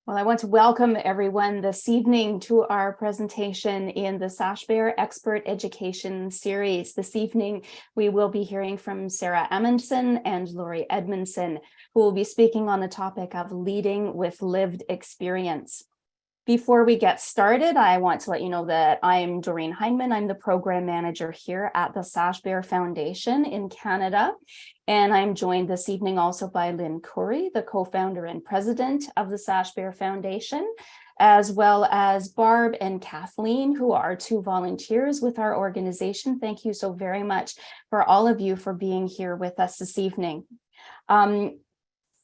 Well, I want to welcome everyone this evening to our presentation in the Sashbear Expert Education Series. This evening, we will be hearing from Sara Amundson and Laurie Edmundson, who will be speaking on the topic of leading with lived experience. Before we get started, I want to let you know that I'm Doreen Heineman. I'm the program manager here at the Sashbear Foundation in Canada. And I'm joined this evening also by Lynn Curry, the co-founder and president of the Sashbear Foundation, as well as Barb and Kathleen, who are two volunteers with our organization. Thank you so very much for all of you for being here with us this evening.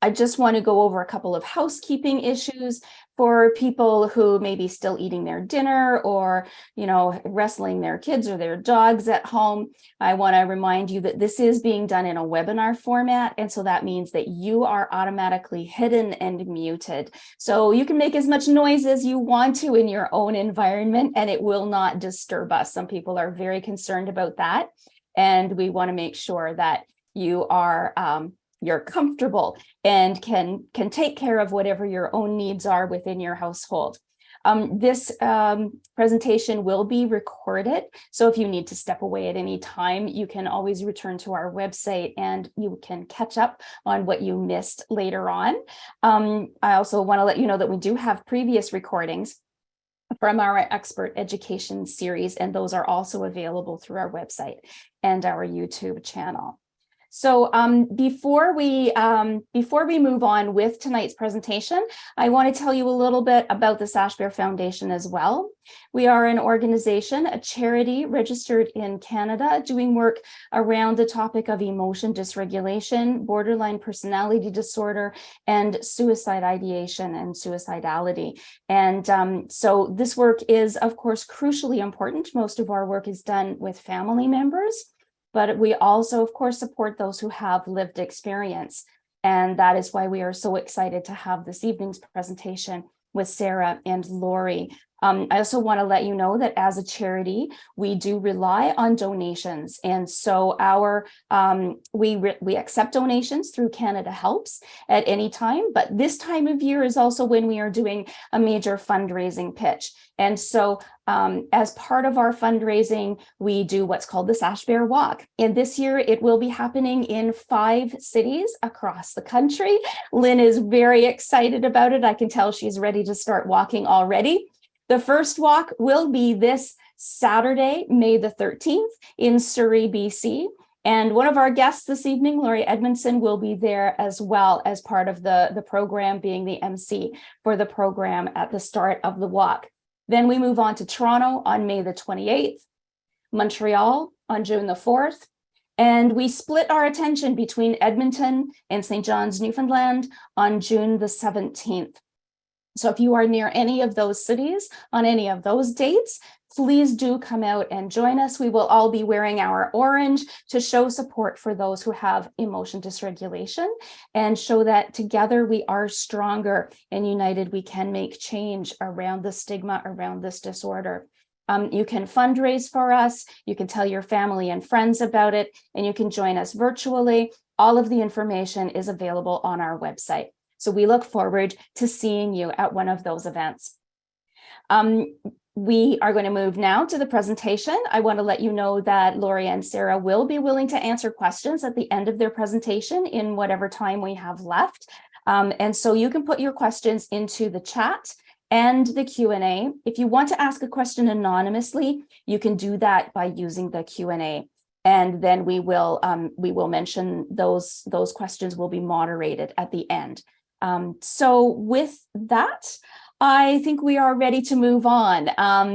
I just want to go over a couple of housekeeping issues for people who may be still eating their dinner or, wrestling their kids or their dogs at home. I want to remind you that this is being done in a webinar format. And so that means that you are automatically hidden and muted. So you can make as much noise as you want to in your own environment, and it will not disturb us. Some people are very concerned about that. And we want to make sure that you are you're comfortable and can take care of whatever your own needs are within your household. This presentation will be recorded, so if you need to step away at any time, you can always return to our website and you can catch up on what you missed later on. I also want to let you know that we do have previous recordings from our expert education series, and those are also available through our website and our YouTube channel. So before we move on with tonight's presentation, I want to tell you a little bit about the Sashbear Foundation as well. We are an organization, a charity registered in Canada, doing work around the topic of emotion dysregulation, borderline personality disorder, and suicide ideation and suicidality. And so this work is, of course, crucially important. Most of our work is done with family members, but we also, of course, support those who have lived experience. And that is why we are so excited to have this evening's presentation with Sara and Laurie. I also want to let you know that as a charity, we do rely on donations. And so we accept donations through Canada Helps at any time, but this time of year is also when we are doing a major fundraising pitch. And so as part of our fundraising, we do what's called the Sashbear Walk. And this year it will be happening in 5 cities across the country. Lynn is very excited about it. I can tell she's ready to start walking already. The first walk will be this Saturday, May the 13th in Surrey, BC. And one of our guests this evening, Laurie Edmundson, will be there as well as part of the program, being the MC for the program at the start of the walk. Then we move on to Toronto on May the 28th, Montreal on June the 4th, and we split our attention between Edmonton and St. John's, Newfoundland on June the 17th. So if you are near any of those cities on any of those dates, please do come out and join us. We will all be wearing our orange to show support for those who have emotion dysregulation and show that together we are stronger and united. We can make change around the stigma around this disorder. You can fundraise for us. You can tell your family and friends about it, and you can join us virtually. All of the information is available on our website. So we look forward to seeing you at one of those events. We are going to move now to the presentation. I want to let you know that Laurie and Sara will be willing to answer questions at the end of their presentation in whatever time we have left. And so you can put your questions into the chat and the Q&A. If you want to ask a question anonymously, you can do that by using the Q&A. And then we will mention those questions will be moderated at the end. So with that, I think we are ready to move on.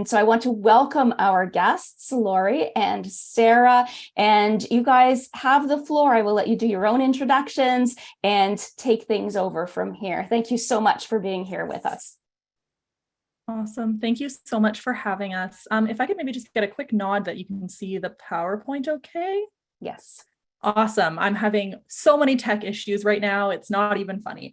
So I want to welcome our guests, Laurie and Sara, and you guys have the floor. I will let you do your own introductions and take things over from here. Thank you so much for being here with us. Awesome. Thank you so much for having us. If I could maybe just get a quick nod that you can see the PowerPoint okay? Yes. Awesome. I'm having so many tech issues right now. It's not even funny.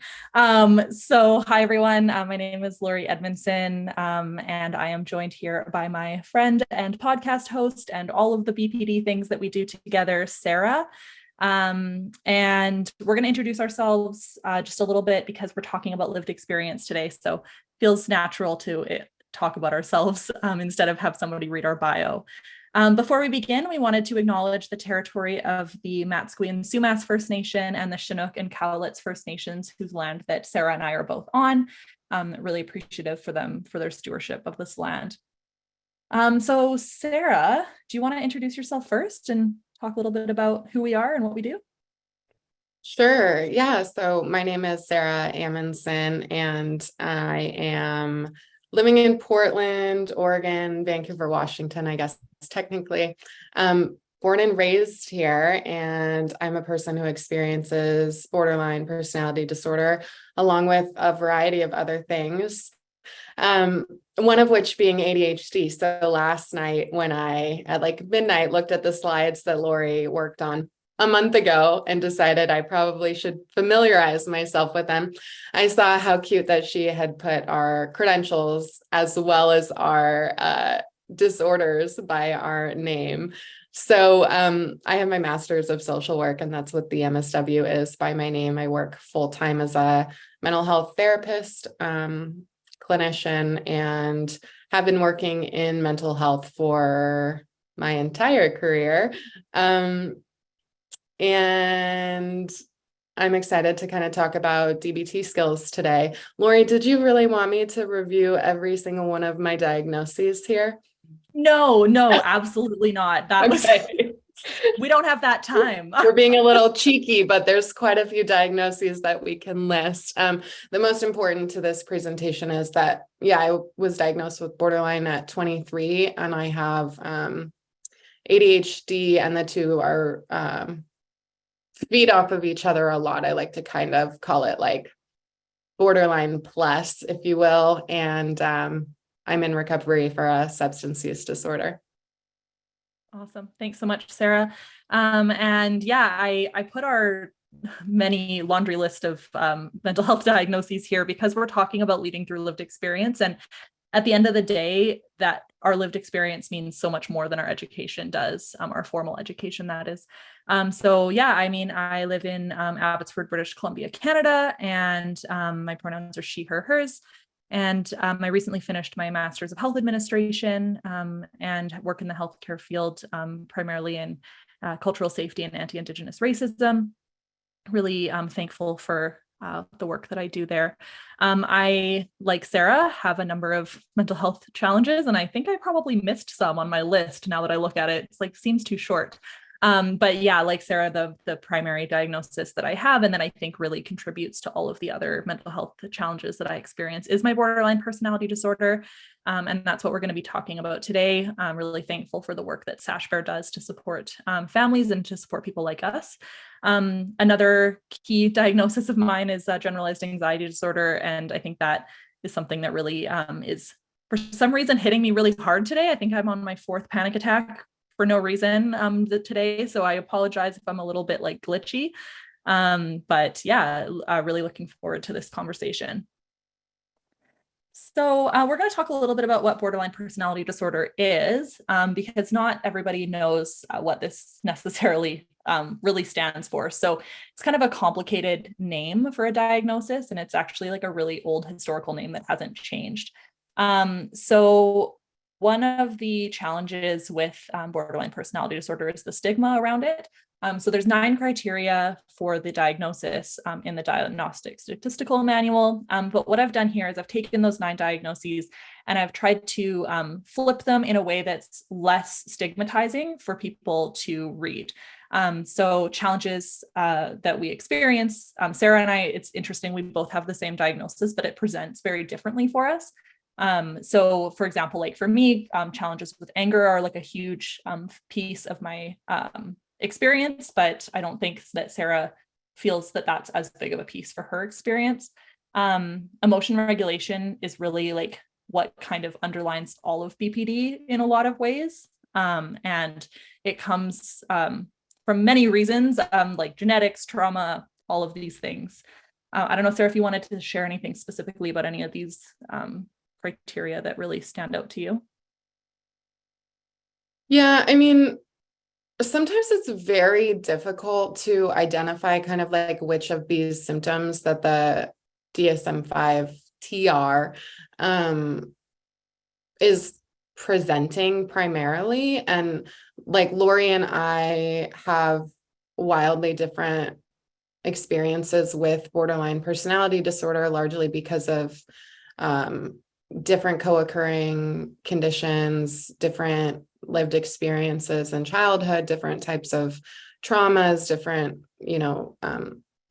So hi, everyone. My name is Laurie Edmundson, and I am joined here by my friend and podcast host and all of the BPD things that we do together, Sara. And we're going to introduce ourselves just a little bit because we're talking about lived experience today. So it feels natural to talk about ourselves instead of have somebody read our bio. Before we begin, we wanted to acknowledge the territory of the Matsqui and Sumas First Nation and the Chinook and Cowlitz First Nations, whose land that Sara and I are both on. Really appreciative for them for their stewardship of this land. So Sara, do you want to introduce yourself first and talk a little bit about who we are and what we do? Sure. Yeah. So my name is Sara Amundson, and I am living in Portland, Oregon, Vancouver, Washington, I guess technically. Born and raised here, and I'm a person who experiences borderline personality disorder, along with a variety of other things. One of which being ADHD. So last night when I, at like midnight, looked at the slides that Laurie worked on a month ago and decided I probably should familiarize myself with them, I saw how cute that she had put our credentials as well as our disorders by our name. So I have my master's of social work, and that's what the MSW is by my name. I work full-time as a mental health therapist, clinician, and have been working in mental health for my entire career. And I'm excited to kind of talk about DBT skills today. Laurie, did you really want me to review every single one of my diagnoses here? No, absolutely not. That was, we don't have that time. We're being a little cheeky, but there's quite a few diagnoses that we can list. The most important to this presentation is that, I was diagnosed with borderline at 23, and I have ADHD, and the two are feed off of each other a lot. I like to kind of call it like borderline plus, if you will. And I'm in recovery for a substance use disorder. Awesome. Thanks so much, Sara. And I put our many laundry list of mental health diagnoses here because we're talking about leading through lived experience. And at the end of the day, that our lived experience means so much more than our education does, our formal education, that is. I live in Abbotsford, British Columbia, Canada, and my pronouns are she, her, hers. And I recently finished my Master's of Health Administration and work in the healthcare field, primarily in cultural safety and anti-Indigenous racism. Really thankful for the work that I do there. I, like Sara, have a number of mental health challenges, and I think I probably missed some on my list now that I look at it. It's like, seems too short. But yeah, like Sara, the primary diagnosis that I have, and then I think really contributes to all of the other mental health challenges that I experience, is my borderline personality disorder. And that's what we're going to be talking about today. I'm really thankful for the work that Sashbear does to support families and to support people like us. Another key diagnosis of mine is generalized anxiety disorder. And I think that is something that really is, for some reason, hitting me really hard today. I think I'm on my 4th panic attack for no reason today. So I apologize if I'm a little bit like glitchy. But yeah, really looking forward to this conversation. So we're going to talk a little bit about what borderline personality disorder is, because not everybody knows what this necessarily really stands for. So it's kind of a complicated name for a diagnosis, and it's actually like a really old historical name that hasn't changed. So one of the challenges with borderline personality disorder is the stigma around it. So there's 9 criteria for the diagnosis in the Diagnostic Statistical Manual. But what I've done here is I've taken those 9 diagnoses and I've tried to flip them in a way that's less stigmatizing for people to read. So challenges that we experience, Sara and I, it's interesting, we both have the same diagnosis, but it presents very differently for us. So for example, like for me, challenges with anger are like a huge piece of my experience, but I don't think that Sara feels that that's as big of a piece for her experience. Emotion regulation is really like what kind of underlines all of BPD in a lot of ways. And it comes from many reasons, like genetics, trauma, all of these things. I don't know, Sara, if you wanted to share anything specifically about any of these criteria that really stand out to you. Yeah, I mean, sometimes it's very difficult to identify kind of like which of these symptoms that the DSM-5 TR is presenting primarily. And like Laurie and I have wildly different experiences with borderline personality disorder, largely because of different co-occurring conditions, different lived experiences in childhood, different types of traumas, different,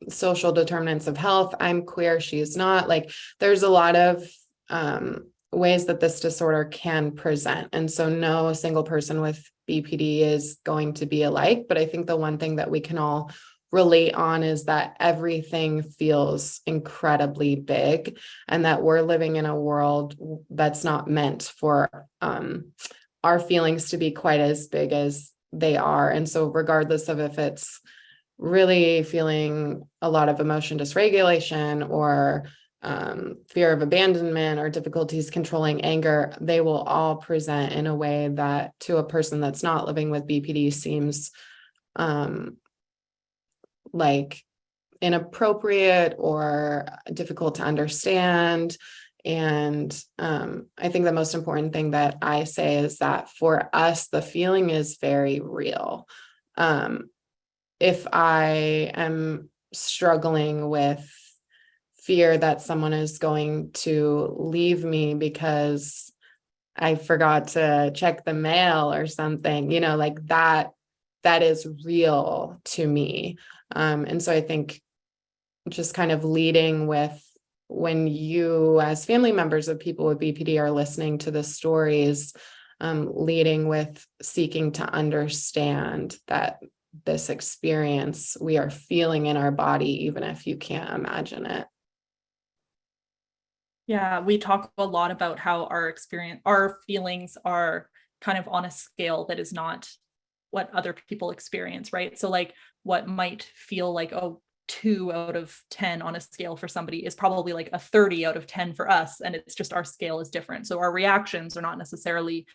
social determinants of health. I'm queer, she's not. Like, there's a lot of ways that this disorder can present. And so no single person with BPD is going to be alike. But I think the one thing that we can all relate on is that everything feels incredibly big, and that we're living in a world that's not meant for our feelings to be quite as big as they are. And so regardless of if it's really feeling a lot of emotion dysregulation or fear of abandonment or difficulties controlling anger, they will all present in a way that to a person that's not living with BPD seems like inappropriate or difficult to understand. And I think the most important thing that I say is that for us, the feeling is very real. If I am struggling with fear that someone is going to leave me because I forgot to check the mail or something, like that is real to me. And so I think just kind of leading with, when you as family members of people with BPD are listening to the stories, leading with seeking to understand that this experience we are feeling in our body, even if you can't imagine it. Yeah, we talk a lot about how our feelings are kind of on a scale that is not what other people experience, right? So like what might feel like a 2 out of 10 on a scale for somebody is probably like a 30 out of 10 for us. And it's just our scale is different. So our reactions are not necessarily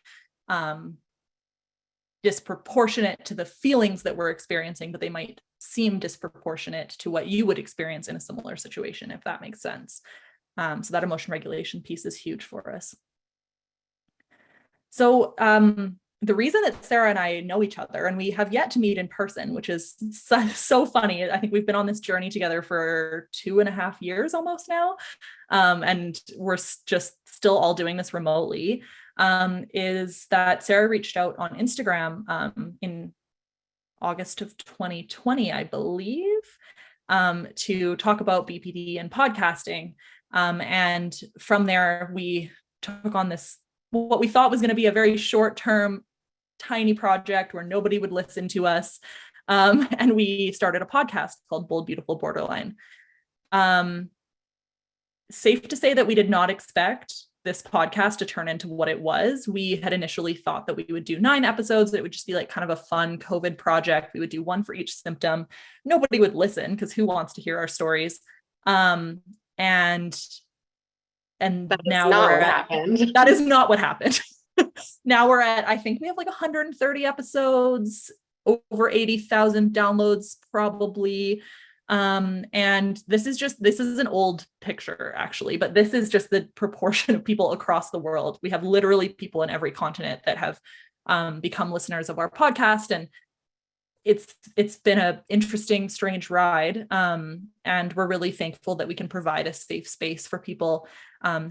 disproportionate to the feelings that we're experiencing, but they might seem disproportionate to what you would experience in a similar situation, if that makes sense. So that emotion regulation piece is huge for us. So the reason that Sara and I know each other, and we have yet to meet in person, which is so funny. I think we've been on this journey together for 2.5 years almost now. And we're just still all doing this remotely, is that Sara reached out on Instagram in August of 2020, I believe, to talk about BPD and podcasting. And from there, we took on this, what we thought was going to be a very short-term, tiny project where nobody would listen to us. And we started a podcast called Bold, Beautiful Borderline. Safe to say that we did not expect this podcast to turn into what it was. We had initially thought that we would do 9 episodes. It would just be like kind of a fun COVID project. We would do one for each symptom. Nobody would listen because who wants to hear our stories? And now that is not what happened. Now we're at, I think we have like 130 episodes, over 80,000 downloads probably. And this is an old picture actually, but this is just the proportion of people across the world. We have literally people in every continent that have become listeners of our podcast. And it's been an interesting, strange ride. And we're really thankful that we can provide a safe space for people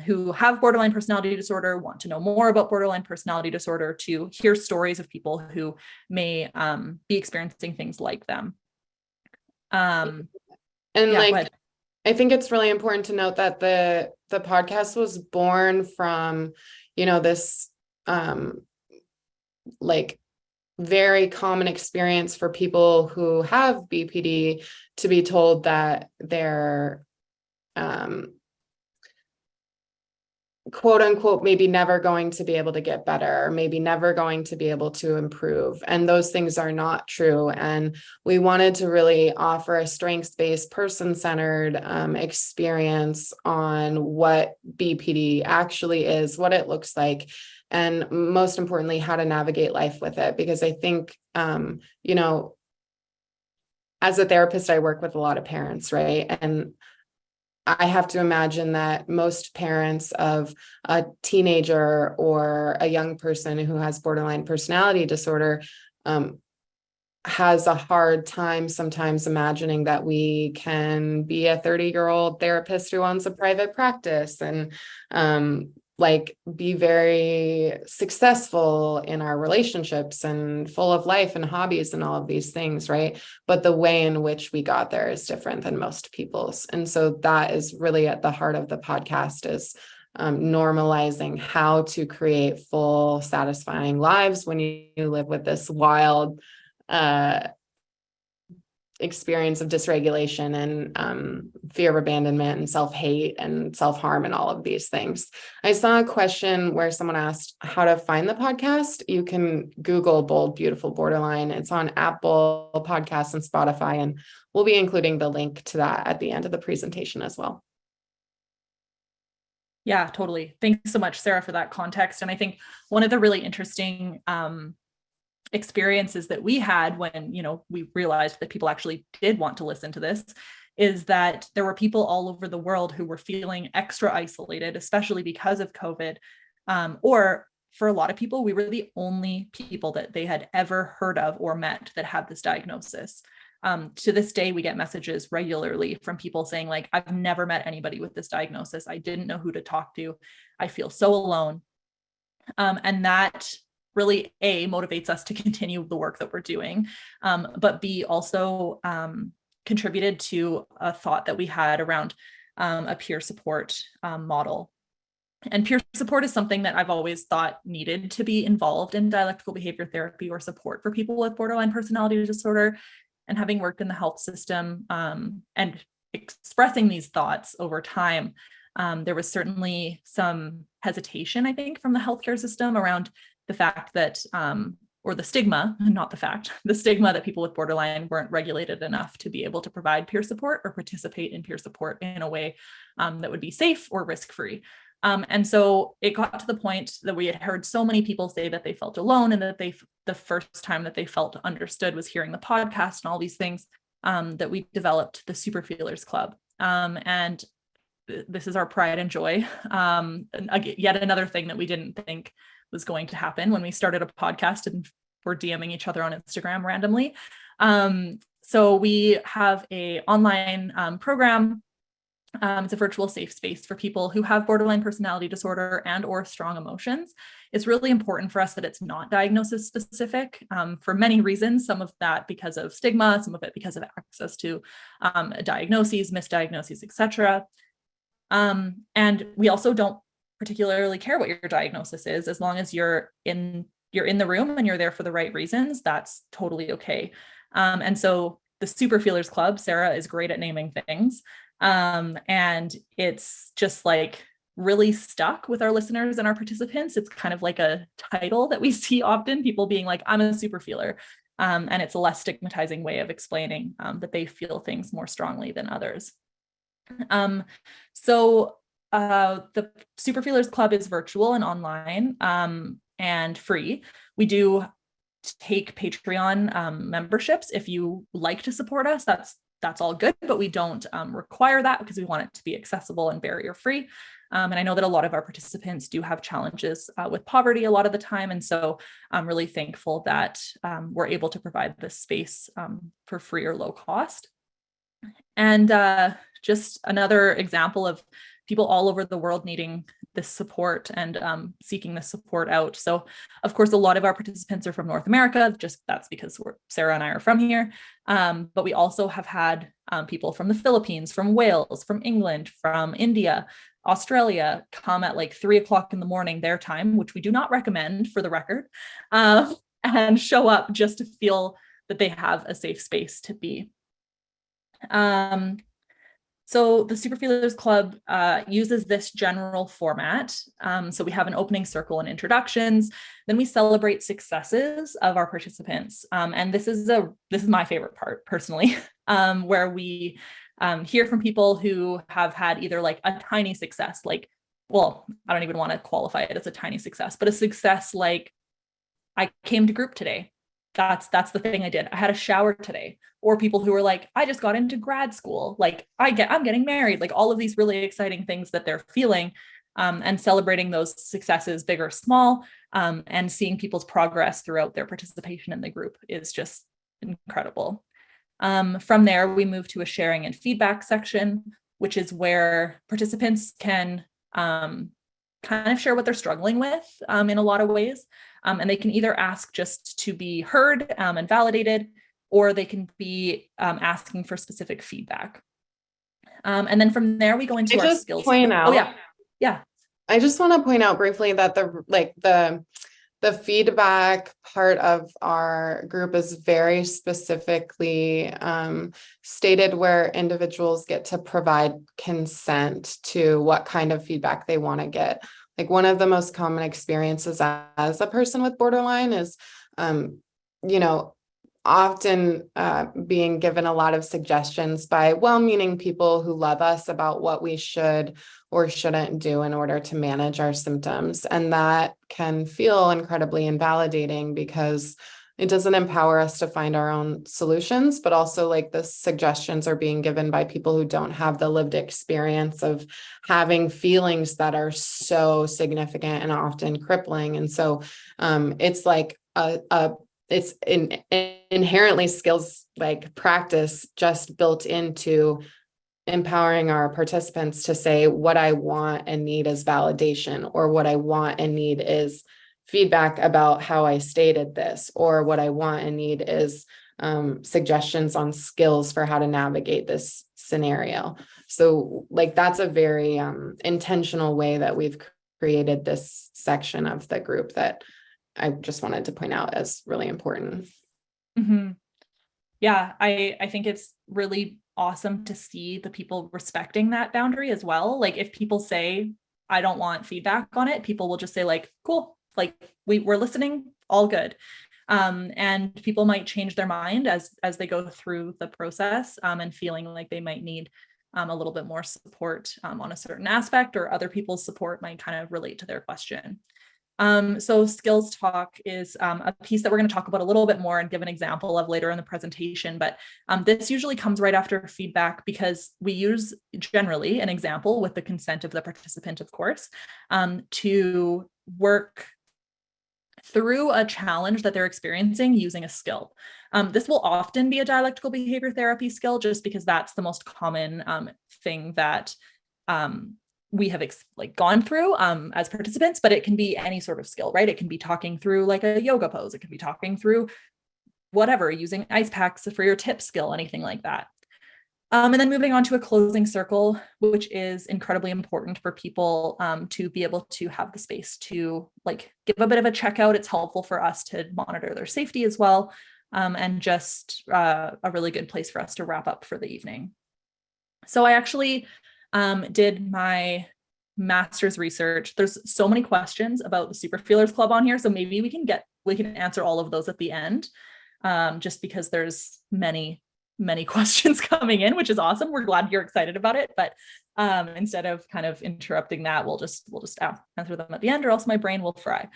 who have borderline personality disorder, want to know more about borderline personality disorder, to hear stories of people who may be experiencing things like them. And yeah, I think it's really important to note that the podcast was born from, this like very common experience for people who have BPD to be told that they're quote unquote, maybe never going to be able to get better, or maybe never going to be able to improve. And those things are not true. And we wanted to really offer a strengths-based, person-centered experience on what BPD actually is, what it looks like, and most importantly, how to navigate life with it. Because I think, you know, as a therapist, I work with a lot of parents, right? And I have to imagine that most parents of a teenager or a young person who has borderline personality disorder has a hard time sometimes imagining that we can be a 30-year-old therapist who owns a private practice and like be very successful in our relationships and full of life and hobbies and all of these things, right? But the way in which we got there is different than most people's. And so that is really at the heart of the podcast, is normalizing how to create full, satisfying lives when you live with this wild experience of dysregulation and fear of abandonment and self-hate and self-harm and all of these things. I saw a question where someone asked how to find the podcast. You can Google Bold, Beautiful Borderline. It's on Apple Podcasts and Spotify, and we'll be including the link to that at the end of the presentation as well. Yeah, totally. Thanks so much, Sara, for that context. And I think one of the really interesting experiences that we had when, you know, we realized that people actually did want to listen to this is that there were people all over the world who were feeling extra isolated, especially because of COVID. Or for a lot of people, we were the only people that they had ever heard of or met that had this diagnosis. To this day, we get messages regularly from people saying, like, I've never met anybody with this diagnosis. I didn't know who to talk to. I feel so alone. And that really, A, motivates us to continue the work that we're doing, but B, also contributed to a thought that we had around a peer support model. And peer support is something that I've always thought needed to be involved in dialectical behavior therapy or support for people with borderline personality disorder. And having worked in the health system and expressing these thoughts over time, there was certainly some hesitation, I think, from the healthcare system around the fact that, or the stigma, not the fact, the stigma that people with borderline weren't regulated enough to be able to provide peer support or participate in peer support in a way that would be safe or risk-free. And so it got to the point that we had heard so many people say that they felt alone and that the first time that they felt understood was hearing the podcast and all these things, that we developed the Super Feelers Club. And this is our pride and joy. And yet another thing that we didn't think was going to happen when we started a podcast and we're DMing each other on Instagram randomly. So we have a online program. It's a virtual safe space for people who have borderline personality disorder and or strong emotions. It's really important for us that it's not diagnosis specific for many reasons, some of that because of stigma, some of it because of access to diagnoses, misdiagnoses, etc. And we also don't particularly care what your diagnosis is, as long as you're in the room and you're there for the right reasons, that's totally okay. And so the Super Feelers Club, Sara is great at naming things. And it's just like really stuck with our listeners and our participants. It's kind of like a title that we see often, people being like, I'm a super feeler. And it's a less stigmatizing way of explaining that they feel things more strongly than others. So the Super Feelers Club is virtual and online and free. We do take Patreon memberships. If you like to support us, that's all good, but we don't require that because we want it to be accessible and barrier-free. And I know that a lot of our participants do have challenges with poverty a lot of the time. And so I'm really thankful that we're able to provide this space for free or low cost. And just another example of people all over the world needing this support and seeking this support out. So of course, a lot of our participants are from North America, just that's because Sara and I are from here. But we also have had people from the Philippines, from Wales, from England, from India, Australia come at like 3 o'clock in the morning, their time, which we do not recommend for the record, and show up just to feel that they have a safe space to be. So the Super Feelers Club uses this general format. So we have an opening circle and introductions. Then we celebrate successes of our participants. And this is my favorite part personally, where we hear from people who have had either like a tiny success, like, well, I don't even want to qualify it as a tiny success, but a success like, I came to group today. That's the thing I did. I had a shower today. Or people who are like, I just got into grad school. Like I'm getting married. Like all of these really exciting things that they're feeling, and celebrating those successes, big or small, and seeing people's progress throughout their participation in the group is just incredible. From there, we move to a sharing and feedback section, which is where participants can kind of share what they're struggling with in a lot of ways. And they can either ask just to be heard and validated, or they can be asking for specific feedback. And then from there, we go into our skills. Point out, oh, yeah. Yeah. I just want to point out briefly that the feedback part of our group is very specifically stated, where individuals get to provide consent to what kind of feedback they want to get. Like one of the most common experiences as a person with borderline is, often being given a lot of suggestions by well-meaning people who love us about what we should or shouldn't do in order to manage our symptoms. And that can feel incredibly invalidating because it doesn't empower us to find our own solutions, but also like the suggestions are being given by people who don't have the lived experience of having feelings that are so significant and often crippling. And so it's like it's inherently skills like practice just built into empowering our participants to say what I want and need is validation, or what I want and need is feedback about how I stated this, or what I want and need is suggestions on skills for how to navigate this scenario. So like that's a very intentional way that we've created this section of the group that I just wanted to point out as really important. Mm-hmm. Yeah, I think it's really awesome to see the people respecting that boundary as well. Like if people say, I don't want feedback on it, people will just say like, cool, like we're listening, all good. And people might change their mind as they go through the process, and feeling like they might need a little bit more support on a certain aspect, or other people's support might kind of relate to their question. So skills talk is a piece that we're going to talk about a little bit more and give an example of later in the presentation. But this usually comes right after feedback, because we use generally an example with the consent of the participant, of course, to work through a challenge that they're experiencing using a skill. This will often be a dialectical behavior therapy skill, just because that's the most common thing that we have gone through as participants, but it can be any sort of skill, right? It can be talking through like a yoga pose. It can be talking through whatever, using ice packs for your tip skill, anything like that. And then moving on to a closing circle, which is incredibly important for people to be able to have the space to like give a bit of a checkout. It's helpful for us to monitor their safety as well, and just a really good place for us to wrap up for the evening. So I actually did my master's research. There's so many questions about the Super Feelers Club on here, so maybe we can answer all of those at the end, just because there's many questions coming in, which is awesome. We're glad you're excited about it, but instead of kind of interrupting that, we'll just answer them at the end, or else my brain will fry.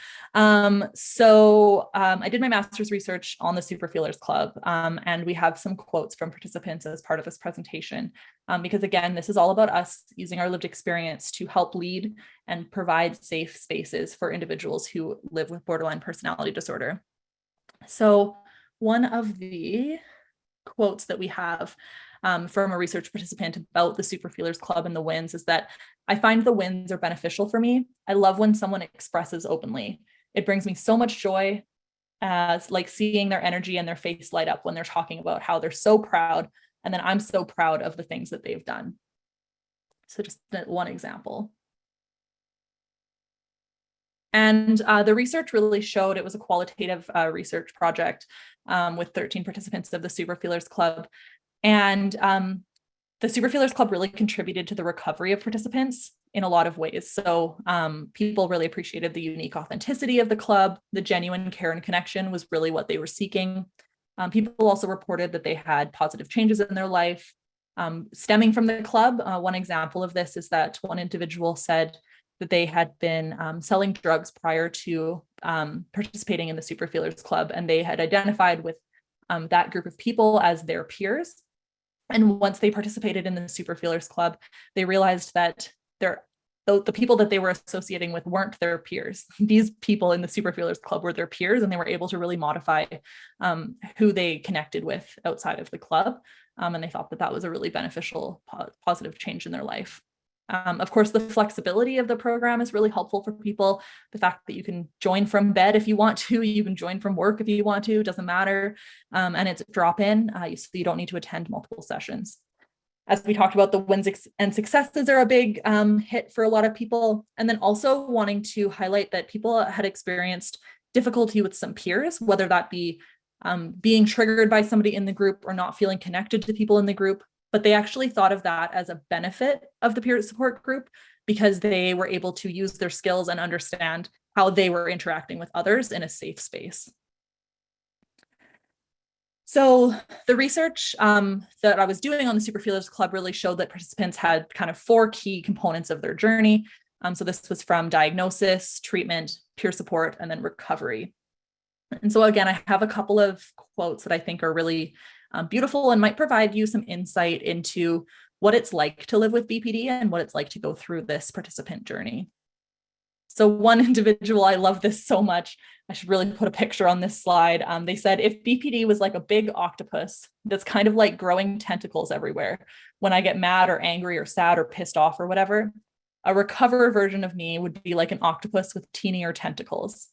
So I did my master's research on the Super Feelers Club, and we have some quotes from participants as part of this presentation, because again, this is all about us using our lived experience to help lead and provide safe spaces for individuals who live with borderline personality disorder. So one of the quotes that we have from a research participant about the Super Feelers Club and the wins is that, I find the wins are beneficial for me. I love when someone expresses openly. It brings me so much joy, as like seeing their energy and their face light up when they're talking about how they're so proud, and then I'm so proud of the things that they've done. So just one example. And the research really showed, it was a qualitative research project with 13 participants of the Super Feelers Club. And The Superfeelers Club really contributed to the recovery of participants in a lot of ways. So people really appreciated the unique authenticity of the club. The genuine care and connection was really what they were seeking. People also reported that they had positive changes in their life stemming from the club. One example of this is that one individual said that they had been selling drugs prior to participating in the Superfeelers Club, and they had identified with that group of people as their peers. And once they participated in the Superfeelers Club, they realized that the people that they were associating with weren't their peers. These people in the Superfeelers Club were their peers, and they were able to really modify who they connected with outside of the club. And they thought that that was a really beneficial, positive change in their life. Of course, the flexibility of the program is really helpful for people. The fact that you can join from bed if you want to, you can join from work if you want to, doesn't matter. And it's drop-in, so you don't need to attend multiple sessions. As we talked about, the wins and successes are a big hit for a lot of people. And then also wanting to highlight that people had experienced difficulty with some peers, whether that be being triggered by somebody in the group or not feeling connected to people in the group. But they actually thought of that as a benefit of the peer support group because they were able to use their skills and understand how they were interacting with others in a safe space. So the research that I was doing on the Superfeelers Club really showed that participants had kind of 4 key components of their journey. So this was from diagnosis, treatment, peer support, and then recovery. And so again, I have a couple of quotes that I think are really beautiful and might provide you some insight into what it's like to live with BPD and what it's like to go through this participant journey. So one individual, I love this so much, I should really put a picture on this slide. They said, if BPD was like a big octopus that's kind of like growing tentacles everywhere, when I get mad or angry or sad or pissed off or whatever, a recover version of me would be like an octopus with teenier tentacles.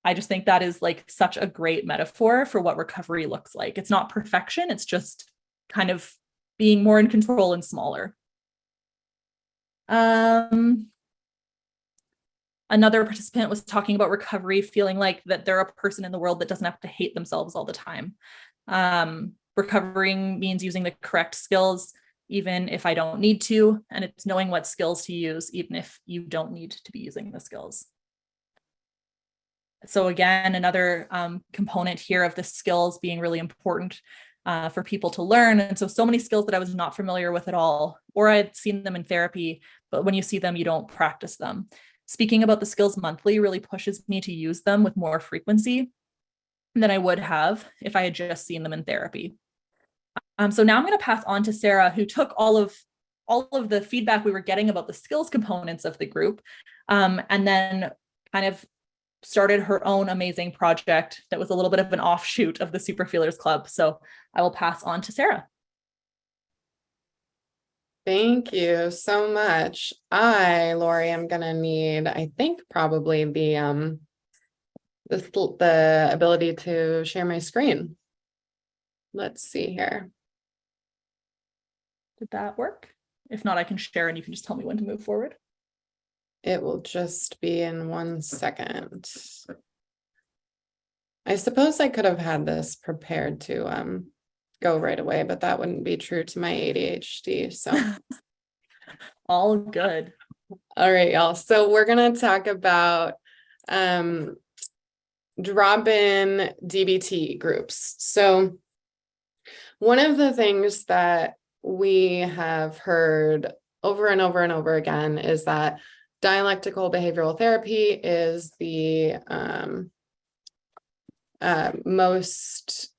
I just think that is like such a great metaphor for what recovery looks like. It's not perfection, it's just kind of being more in control and smaller. Another participant was talking about recovery, feeling like that they're a person in the world that doesn't have to hate themselves all the time. Recovering means using the correct skills, even if I don't need to, and it's knowing what skills to use, even if you don't need to be using the skills. So again, another component here of the skills being really important for people to learn. And so many skills that I was not familiar with at all, or I'd seen them in therapy, but when you see them, you don't practice them. Speaking about the skills monthly really pushes me to use them with more frequency than I would have if I had just seen them in therapy. So now I'm going to pass on to Sara, who took all of the feedback we were getting about the skills components of the group, and then kind of started her own amazing project that was a little bit of an offshoot of the Superfeelers Club. So I will pass on to Sara. Thank you so much. Laurie, am gonna need, I think, probably the ability to share my screen. Let's see here. Did that work? If not, I can share and you can just tell me when to move forward. It will just be in 1 second. I suppose I could have had this prepared to go right away, but that wouldn't be true to my ADHD. So all good. All right, y'all. So we're gonna talk about drop-in DBT groups. So one of the things that we have heard over and over and over again is that dialectical behavioral therapy is the most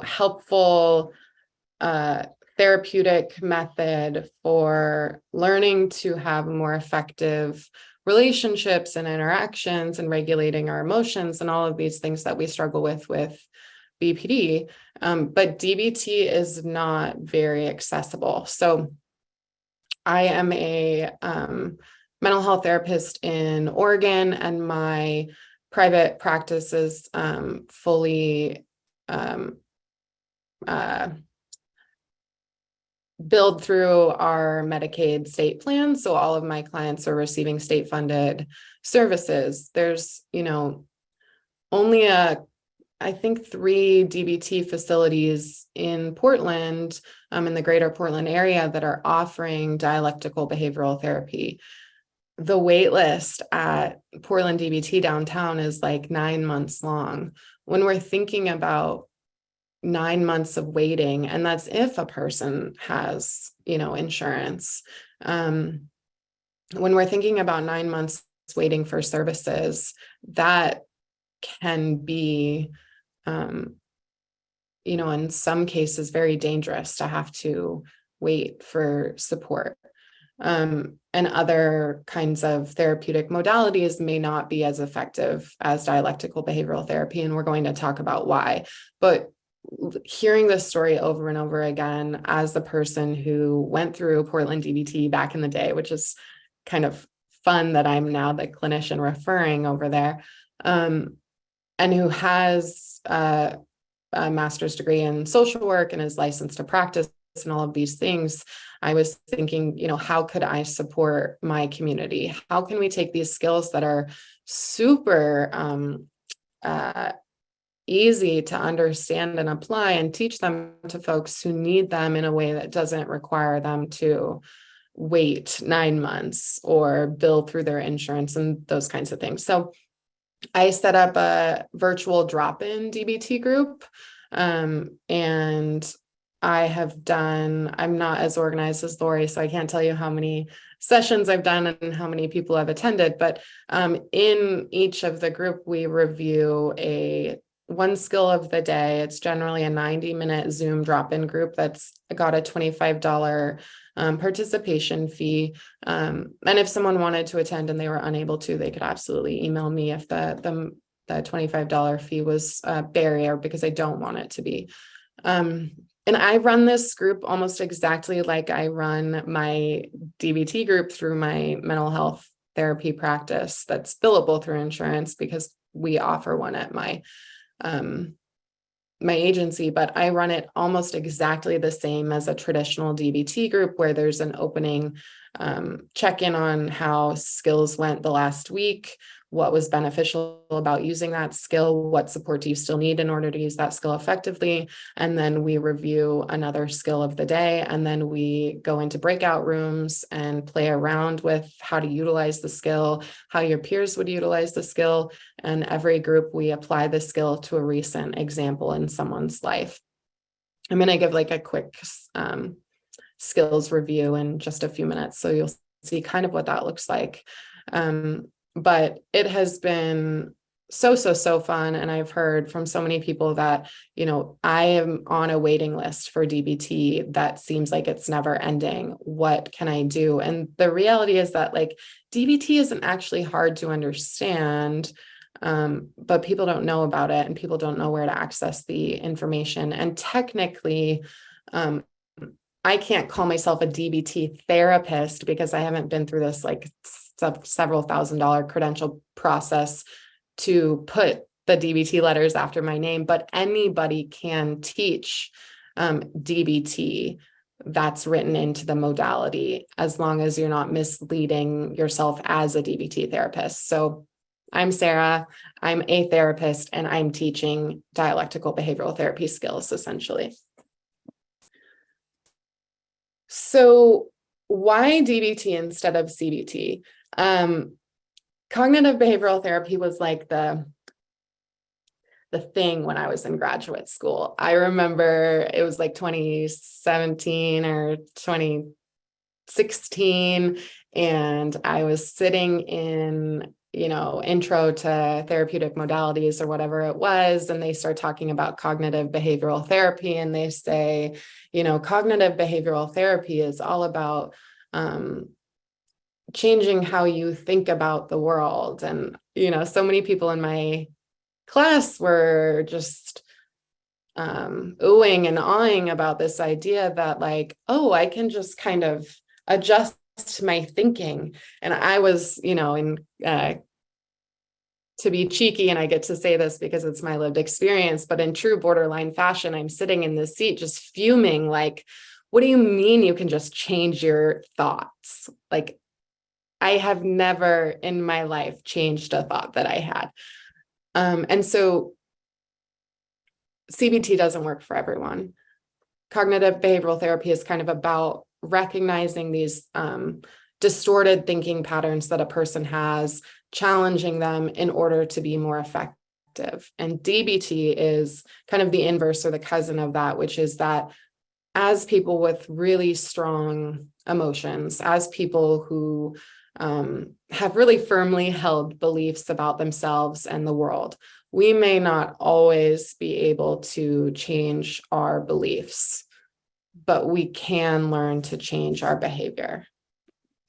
helpful therapeutic method for learning to have more effective relationships and interactions and regulating our emotions and all of these things that we struggle with BPD. But DBT is not very accessible. So I am a mental health therapist in Oregon, and my private practice is fully billed through our Medicaid state plan. So all of my clients are receiving state funded services. There's, only a I think 3 DBT facilities in Portland, in the greater Portland area, that are offering dialectical behavioral therapy. The wait list at Portland DBT downtown is like 9 months long. When we're thinking about 9 months of waiting, and that's if a person has, insurance. When we're thinking about 9 months waiting for services, that can be, in some cases, very dangerous to have to wait for support. And other kinds of therapeutic modalities may not be as effective as dialectical behavioral therapy, and we're going to talk about why. But hearing this story over and over again, as the person who went through Portland DBT back in the day, which is kind of fun that I'm now the clinician referring over there, and who has a master's degree in social work and is licensed to practice and all of these things, I was thinking, how could I support my community? How can we take these skills that are super easy to understand and apply and teach them to folks who need them in a way that doesn't require them to wait 9 months or bill through their insurance and those kinds of things. So I set up a virtual drop-in DBT group, and I'm not as organized as Laurie, so I can't tell you how many sessions I've done and how many people have attended, but in each of the group, we review one skill of the day. It's generally a 90-minute Zoom drop-in group that's got a $25 participation fee. And if someone wanted to attend and they were unable to, they could absolutely email me if the $25 fee was a barrier, because I don't want it to be. And I run this group almost exactly like I run my DBT group through my mental health therapy practice that's billable through insurance, because we offer one at my agency, but I run it almost exactly the same as a traditional DBT group, where there's an opening check-in on how skills went the last week, what was beneficial about using that skill, what support do you still need in order to use that skill effectively, and then we review another skill of the day, and then we go into breakout rooms and play around with how to utilize the skill, how your peers would utilize the skill, and every group we apply the skill to a recent example in someone's life. I'm going to give like a quick skills review in just a few minutes, so you'll see kind of what that looks like. But it has been so fun. And I've heard from so many people that, I am on a waiting list for DBT that seems like it's never ending. What can I do? And the reality is that DBT isn't actually hard to understand, but people don't know about it, and people don't know where to access the information. And technically, I can't call myself a DBT therapist because I haven't been through this several $1,000 credential process to put the DBT letters after my name, but anybody can teach DBT that's written into the modality, as long as you're not misleading yourself as a DBT therapist. So I'm Sara, I'm a therapist, and I'm teaching dialectical behavioral therapy skills, essentially. So why DBT instead of CBT? Cognitive behavioral therapy was like the thing when I was in graduate school. I remember it was like 2017 or 2016, and I was sitting in, intro to therapeutic modalities or whatever it was, and they start talking about cognitive behavioral therapy, and they say, cognitive behavioral therapy is all about changing how you think about the world. And, so many people in my class were just oohing and awing about this idea that I can just kind of adjust my thinking. And I was, to be cheeky, and I get to say this because it's my lived experience, but in true borderline fashion, I'm sitting in this seat just fuming, what do you mean you can just change your thoughts? I have never in my life changed a thought that I had. And so CBT doesn't work for everyone. Cognitive behavioral therapy is kind of about recognizing these distorted thinking patterns that a person has, challenging them in order to be more effective. And DBT is kind of the inverse or the cousin of that, which is that as people with really strong emotions, as people who have really firmly held beliefs about themselves and the world, we may not always be able to change our beliefs, but we can learn to change our behavior.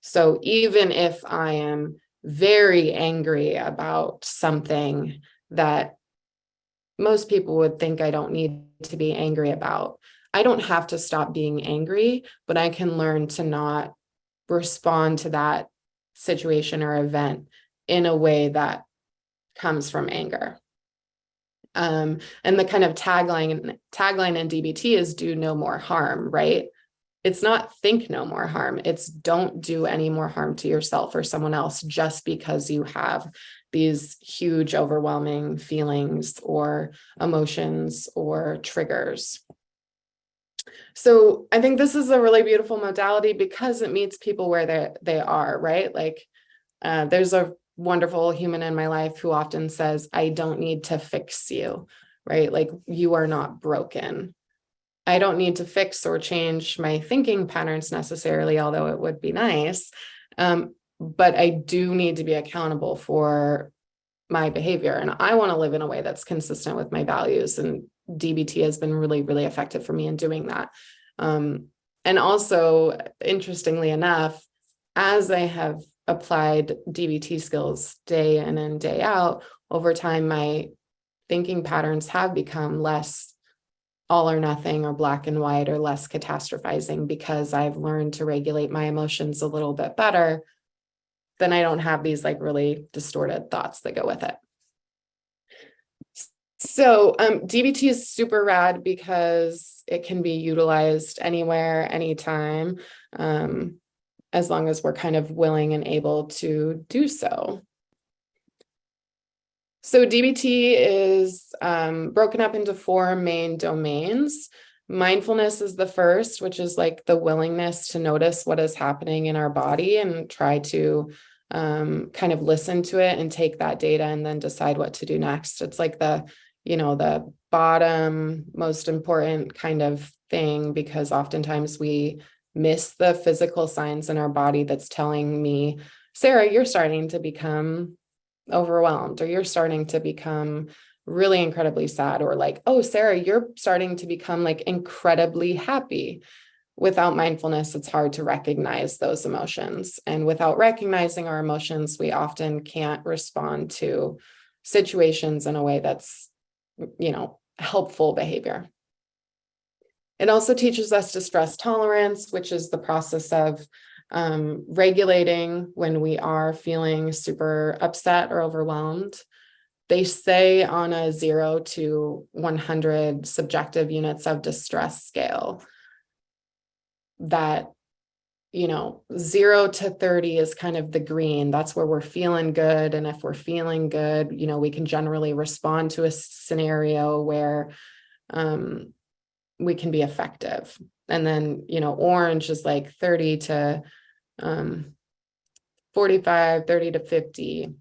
So even if I am very angry about something that most people would think I don't need to be angry about, I don't have to stop being angry, but I can learn to not respond to that situation or event in a way that comes from anger. And the kind of tagline in DBT is do no more harm, right? It's not think no more harm. It's don't do any more harm to yourself or someone else just because you have these huge, overwhelming feelings or emotions or triggers. So I think this is a really beautiful modality because it meets people where they are, right? Like there's a wonderful human in my life who often says, I don't need to fix you, right? Like you are not broken. I don't need to fix or change my thinking patterns necessarily, although it would be nice. But I do need to be accountable for my behavior. And I want to live in a way that's consistent with my values. And DBT has been really, really effective for me in doing that. And also, interestingly enough, as I have applied DBT skills day in and day out, over time, my thinking patterns have become less all or nothing or black and white or less catastrophizing because I've learned to regulate my emotions a little bit better. Then I don't have these like really distorted thoughts that go with it. So DBT is super rad because it can be utilized anywhere, anytime, as long as we're kind of willing and able to do so. So DBT is broken up into 4 main domains. Mindfulness is the first, which is like the willingness to notice what is happening in our body and try to kind of listen to it and take that data and then decide what to do next. It's like the bottom most important kind of thing, because oftentimes we miss the physical signs in our body that's telling me, Sara, you're starting to become overwhelmed, or you're starting to become really incredibly sad, or like, oh, Sara, you're starting to become like incredibly happy. Without mindfulness, it's hard to recognize those emotions. And without recognizing our emotions, we often can't respond to situations in a way that's, helpful behavior. It also teaches us distress tolerance, which is the process of regulating when we are feeling super upset or overwhelmed. They say on a 0 to 100 subjective units of distress scale that, 0 to 30 is kind of the green. That's where we're feeling good. And if we're feeling good, we can generally respond to a scenario where we can be effective. And then, orange is like 30 to 45, 30 to 50.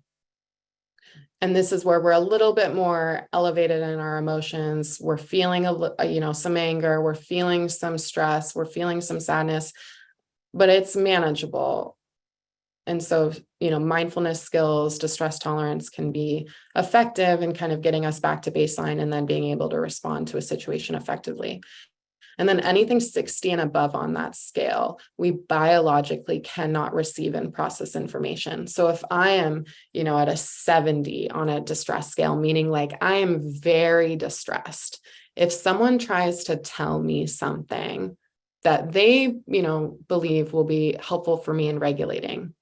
And this is where we're a little bit more elevated in our emotions. We're feeling some anger, we're feeling some stress, we're feeling some sadness, but it's manageable. And so, mindfulness skills, distress tolerance can be effective in kind of getting us back to baseline and then being able to respond to a situation effectively. And then anything 60 and above on that scale, we biologically cannot receive and process information. So if I am, at a 70 on a distress scale, meaning like I am very distressed, if someone tries to tell me something that they, believe will be helpful for me in regulating,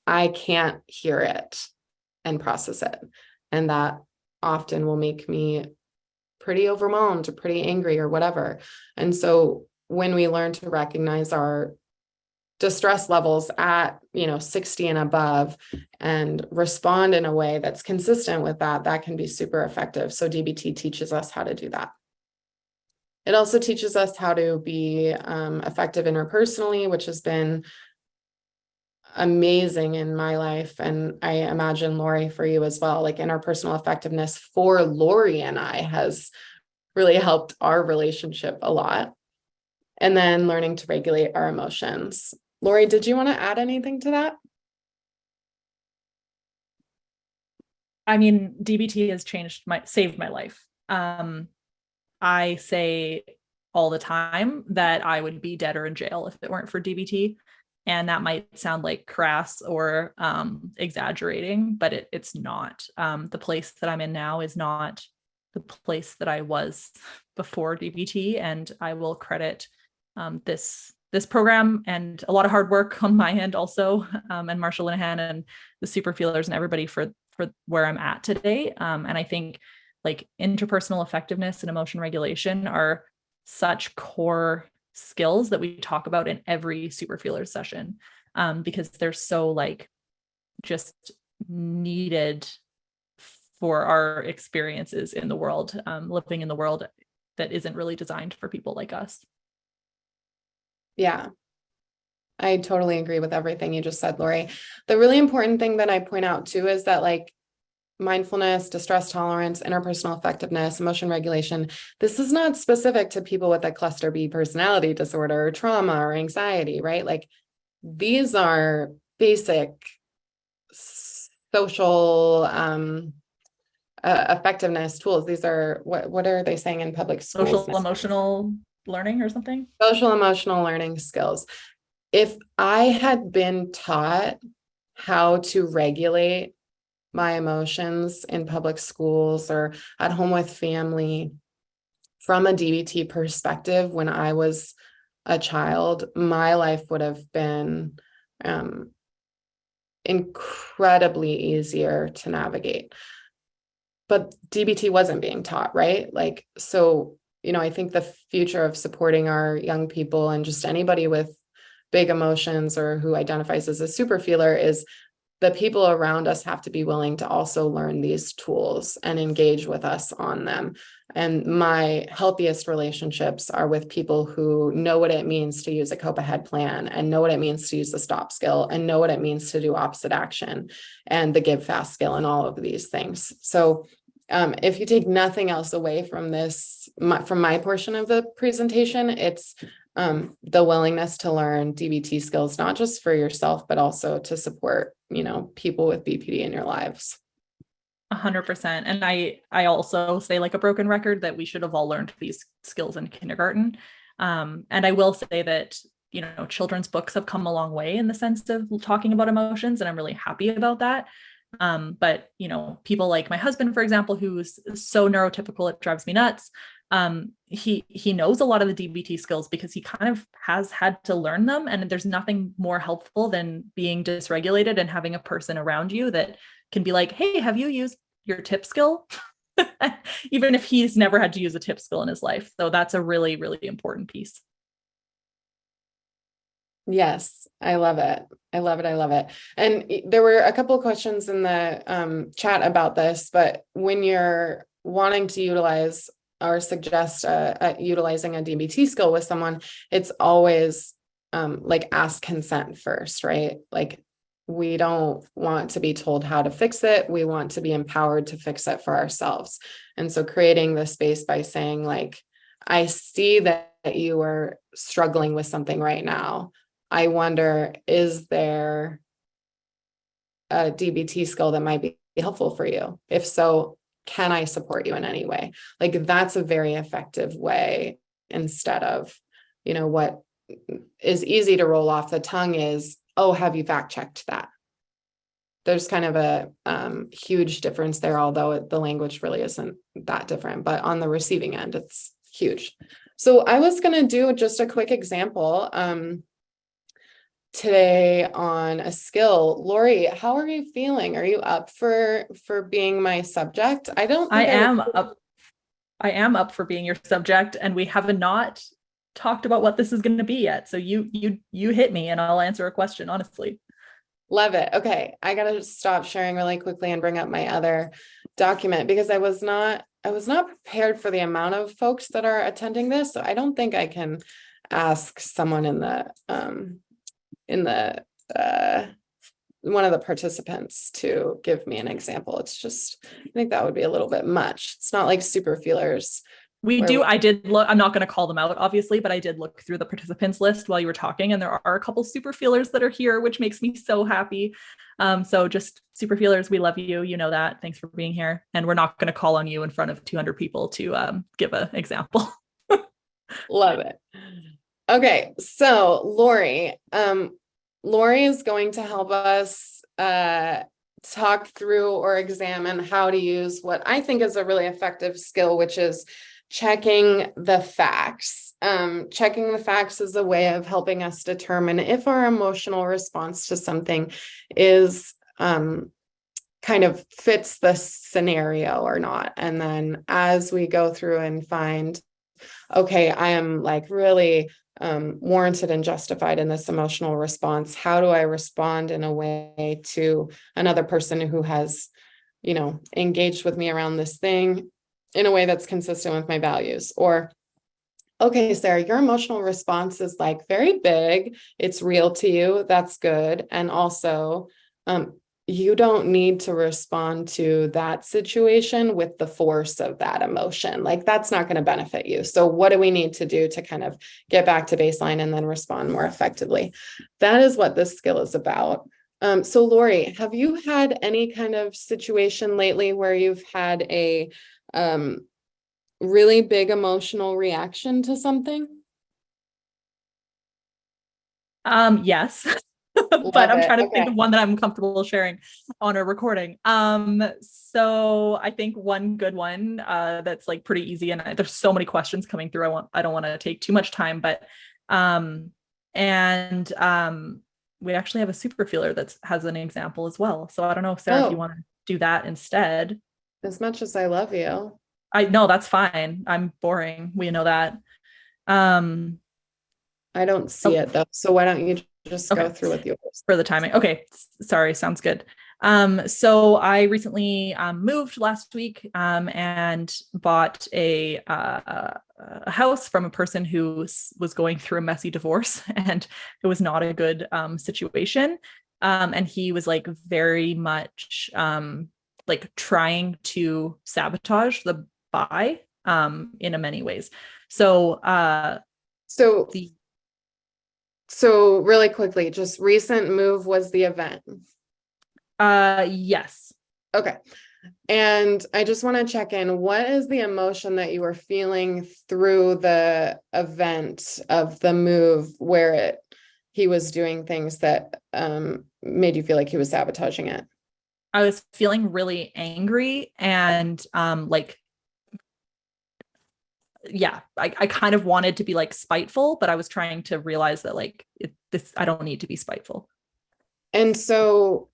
I can't hear it and process it. And that often will make me pretty overwhelmed or pretty angry or whatever. And so when we learn to recognize our distress levels at, 60 and above and respond in a way that's consistent with that, that can be super effective. So DBT teaches us how to do that. It also teaches us how to be effective interpersonally, which has been amazing in my life. And I imagine, Laurie, for you as well, like interpersonal effectiveness for Laurie and I has really helped our relationship a lot. And then learning to regulate our emotions. Laurie, did you want to add anything to that? I mean, DBT has saved my life. I say all the time that I would be dead or in jail if it weren't for DBT. And that might sound like crass or exaggerating, but it's not. The place that I'm in now is not the place that I was before DBT. And I will credit this program and a lot of hard work on my end also, and Marsha Linehan and the super feelers and everybody for where I'm at today. And I think like interpersonal effectiveness and emotion regulation are such core skills that we talk about in every super feelers session, because they're so like just needed for our experiences in the world, living in the world that isn't really designed for people like us. Yeah, I totally agree with everything you just said, Laurie. The really important thing that I point out too is that like mindfulness, distress tolerance, interpersonal effectiveness, emotion regulation, this is not specific to people with a cluster B personality disorder or trauma or anxiety, right? Like these are basic social effectiveness tools. These are, what are they saying in public schools? Social emotional learning or something? Social emotional learning skills. If I had been taught how to regulate my emotions in public schools or at home with family from a DBT perspective when I was a child, my life would have been incredibly easier to navigate. But DBT wasn't being taught, right? Like, so, I think the future of supporting our young people and just anybody with big emotions or who identifies as a super feeler is the people around us have to be willing to also learn these tools and engage with us on them. And my healthiest relationships are with people who know what it means to use a cope ahead plan and know what it means to use the stop skill and know what it means to do opposite action and the give fast skill and all of these things. So if you take nothing else away from this, from my portion of the presentation, it's the willingness to learn DBT skills, not just for yourself, but also to support, people with BPD in your lives. 100%. And I also say, like a broken record, that we should have all learned these skills in kindergarten. And I will say that, children's books have come a long way in the sense of talking about emotions, and I'm really happy about that. But, people like my husband, for example, who's so neurotypical, it drives me nuts. He knows a lot of the DBT skills because he kind of has had to learn them. And there's nothing more helpful than being dysregulated and having a person around you that can be like, hey, have you used your tip skill? Even if he's never had to use a tip skill in his life. So that's a really, really important piece. Yes, I love it. I love it. I love it. And there were a couple of questions in the chat about this, but when you're wanting to utilize or suggest utilizing a DBT skill with someone, it's always like ask consent first, right? Like we don't want to be told how to fix it. We want to be empowered to fix it for ourselves. And so creating the space by saying like, I see that you are struggling with something right now. I wonder, is there a DBT skill that might be helpful for you? If so, can I support you in any way? Like that's a very effective way, instead of, what is easy to roll off the tongue is, oh, have you fact checked that? There's kind of a huge difference there, although the language really isn't that different, but on the receiving end, it's huge. So I was going to do just a quick example today on a skill. Laurie, how are you feeling? Are you up for being my subject? I am up for being your subject, and we have not talked about what this is going to be yet. So you hit me and I'll answer a question, honestly. Love it. Okay. I got to stop sharing really quickly and bring up my other document because I was not prepared for the amount of folks that are attending this. So I don't think I can ask someone in the one of the participants to give me an example. It's just, I think that would be a little bit much. It's not like super feelers. I did look, I'm not going to call them out, obviously, but I did look through the participants list while you were talking, and there are a couple super feelers that are here, which makes me so happy. So just super feelers, we love you. You know that. Thanks for being here. And we're not going to call on you in front of 200 people to give an example. Love it. Okay. So Laurie is going to help us talk through or examine how to use what I think is a really effective skill, which is checking the facts. Checking the facts is a way of helping us determine if our emotional response to something is kind of fits the scenario or not. And then as we go through and find, okay, I am like really warranted and justified in this emotional response, how do I respond in a way to another person who has, engaged with me around this thing in a way that's consistent with my values? Or, okay, Sara, your emotional response is like very big. It's real to you. That's good. And also, you don't need to respond to that situation with the force of that emotion. Like that's not going to benefit you. So what do we need to do to kind of get back to baseline and then respond more effectively? That is what this skill is about. So Laurie, have you had any kind of situation lately where you've had a really big emotional reaction to something? Yes. But I'm trying to think of one that I'm comfortable sharing on a recording. So I think one good one that's like pretty easy, and there's so many questions coming through. I don't want to take too much time, but we actually have a super feeler that has an example as well. So I don't know, Sara, if you want to do that instead. As much as I love you. I know that's fine. I'm boring. We know that. I don't see it though. So why don't you just go through with yours for the timing? Okay. Sorry. Sounds good. So I recently moved last week and bought a house from a person who was going through a messy divorce, and it was not a good situation. And he was like very much like trying to sabotage the buy in many ways. So So really quickly, just recent move was the event. Yes. Okay. And I just want to check in. What is the emotion that you were feeling through the event of the move where he was doing things that made you feel like he was sabotaging it? I was feeling really angry and I kind of wanted to be like spiteful, but I was trying to realize that like I don't need to be spiteful. And so,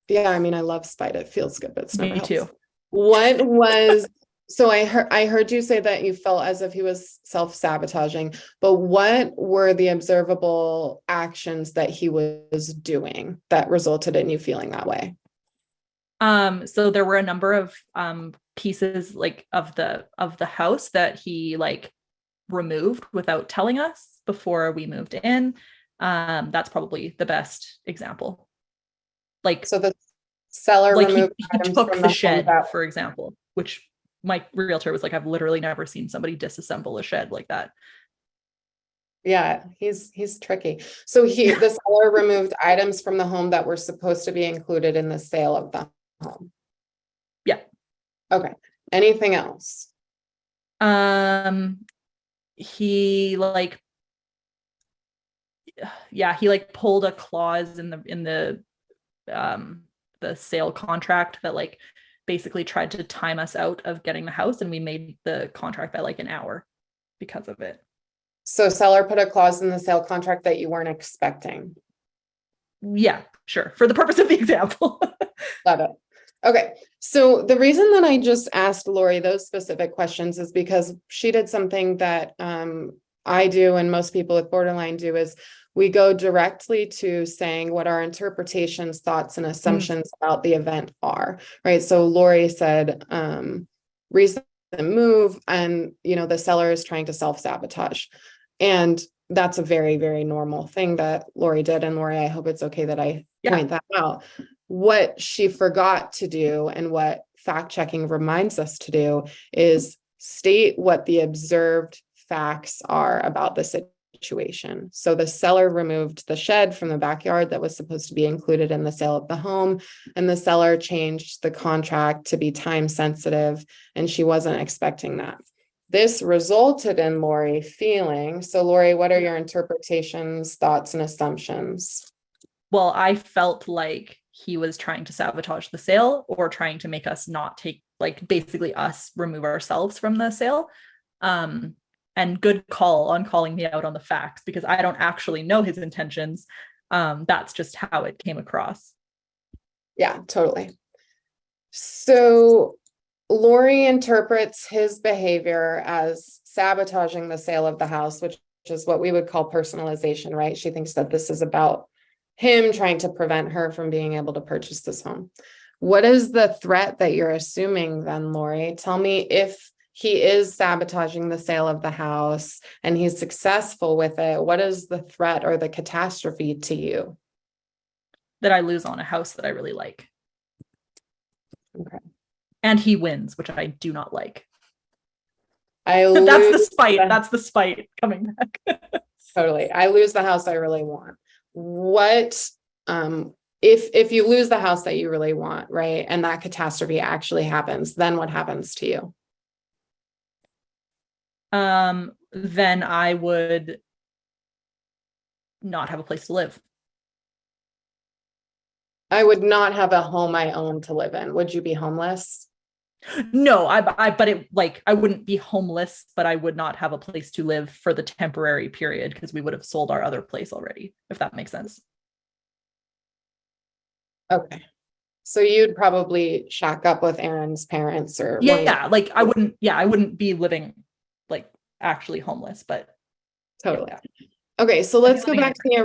yeah, I mean, I love spite. It feels good, but it's never helps. Too. What was, so I heard you say that you felt as if he was self-sabotaging, but what were the observable actions that he was doing that resulted in you feeling that way? So there were a number of pieces like of the house that he like removed without telling us before we moved in. That's probably the best example. Like, so the seller like removed he took the shed, for example, which my realtor was like, I've literally never seen somebody disassemble a shed like that. Yeah, he's tricky. So the seller removed items from the home that were supposed to be included in the sale of the home. Yeah. Okay. Anything else? He like pulled a clause in the sale contract that like basically tried to time us out of getting the house, and we made the contract by like an hour because of it. So seller put a clause in the sale contract that you weren't expecting. Yeah, sure. For the purpose of the example. Love it. Okay, so the reason that I just asked Laurie those specific questions is because she did something that I do and most people with borderline do, is we go directly to saying what our interpretations, thoughts, and assumptions about the event are, right? So Laurie said, recent move, and the seller is trying to self-sabotage. And that's a very, very normal thing that Laurie did. And Laurie, I hope it's okay that I point that out. What she forgot to do, and what fact checking reminds us to do, is state what the observed facts are about the situation. So the seller removed the shed from the backyard that was supposed to be included in the sale of the home, and the seller changed the contract to be time sensitive, and she wasn't expecting that. This resulted in Laurie feeling. So Laurie, what are your interpretations, thoughts, and assumptions? Well, I felt like he was trying to sabotage the sale, or trying to make us not take, like, basically us remove ourselves from the sale. And good call on calling me out on the facts, because I don't actually know his intentions. That's just how it came across. Yeah, totally. So Laurie interprets his behavior as sabotaging the sale of the house, which is what we would call personalization, right? She thinks that this is about him trying to prevent her from being able to purchase this home. What is the threat that you're assuming then, Laurie? Tell me, if he is sabotaging the sale of the house and he's successful with it, what is the threat or the catastrophe to you? That I lose on a house that I really like. Okay. And he wins, which I do not like. That's the spite. That's the spite coming back. Totally. I lose the house I really want. What, if you lose the house that you really want, right, and that catastrophe actually happens, then what happens to you? Then I would not have a place to live. I would not have a home I own to live in. Would you be homeless? No, I wouldn't be homeless, but I would not have a place to live for the temporary period, because we would have sold our other place already, if that makes sense. Okay. So you'd probably shack up with Aaron's parents, or I wouldn't be living like actually homeless, but totally. Yeah. Okay, so let's go back to the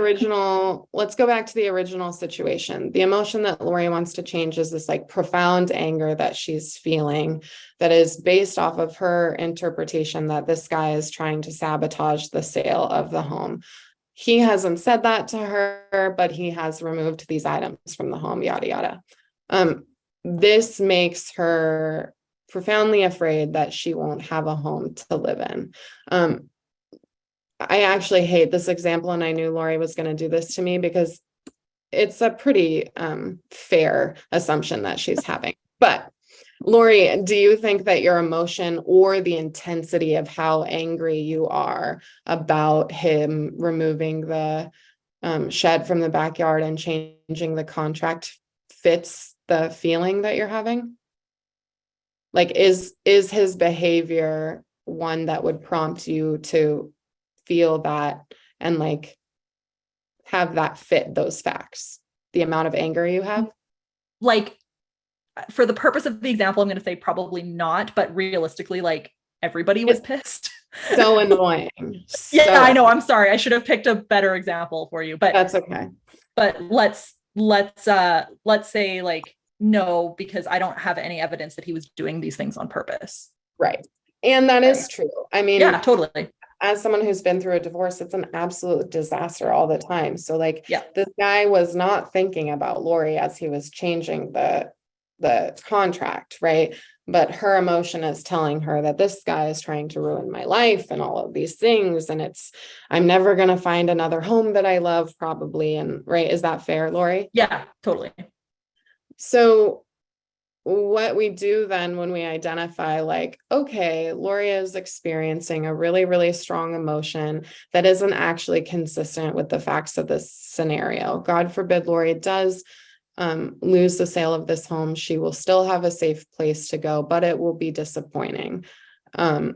original situation. The emotion that Laurie wants to change is this like profound anger that she's feeling, that is based off of her interpretation that this guy is trying to sabotage the sale of the home. He hasn't said that to her, but he has removed these items from the home, yada, yada. This makes her profoundly afraid that she won't have a home to live in. I actually hate this example, and I knew Laurie was going to do this to me, because it's a pretty fair assumption that she's having. But Laurie, do you think that your emotion or the intensity of how angry you are about him removing the shed from the backyard and changing the contract fits the feeling that you're having? Like, is his behavior one that would prompt you to feel that and like have that fit those facts, the amount of anger you have? Like, for the purpose of the example, I'm going to say probably not, but realistically, like, everybody was pissed. So annoying. Yeah, I know. I'm sorry. I should have picked a better example for you, but that's okay. But let's say, like, no, because I don't have any evidence that he was doing these things on purpose. Right. And that is true. I mean, yeah, totally. As someone who's been through a divorce, it's an absolute disaster all the time. So like, yeah, this guy was not thinking about Laurie as he was changing the contract, right? But her emotion is telling her that this guy is trying to ruin my life and all of these things. And I'm never going to find another home that I love, probably. And right. Is that fair, Laurie? Yeah, totally. So what we do then when we identify, like, okay, Laurie is experiencing a really, really strong emotion that isn't actually consistent with the facts of this scenario. God forbid Laurie does lose the sale of this home. She will still have a safe place to go, but it will be disappointing. And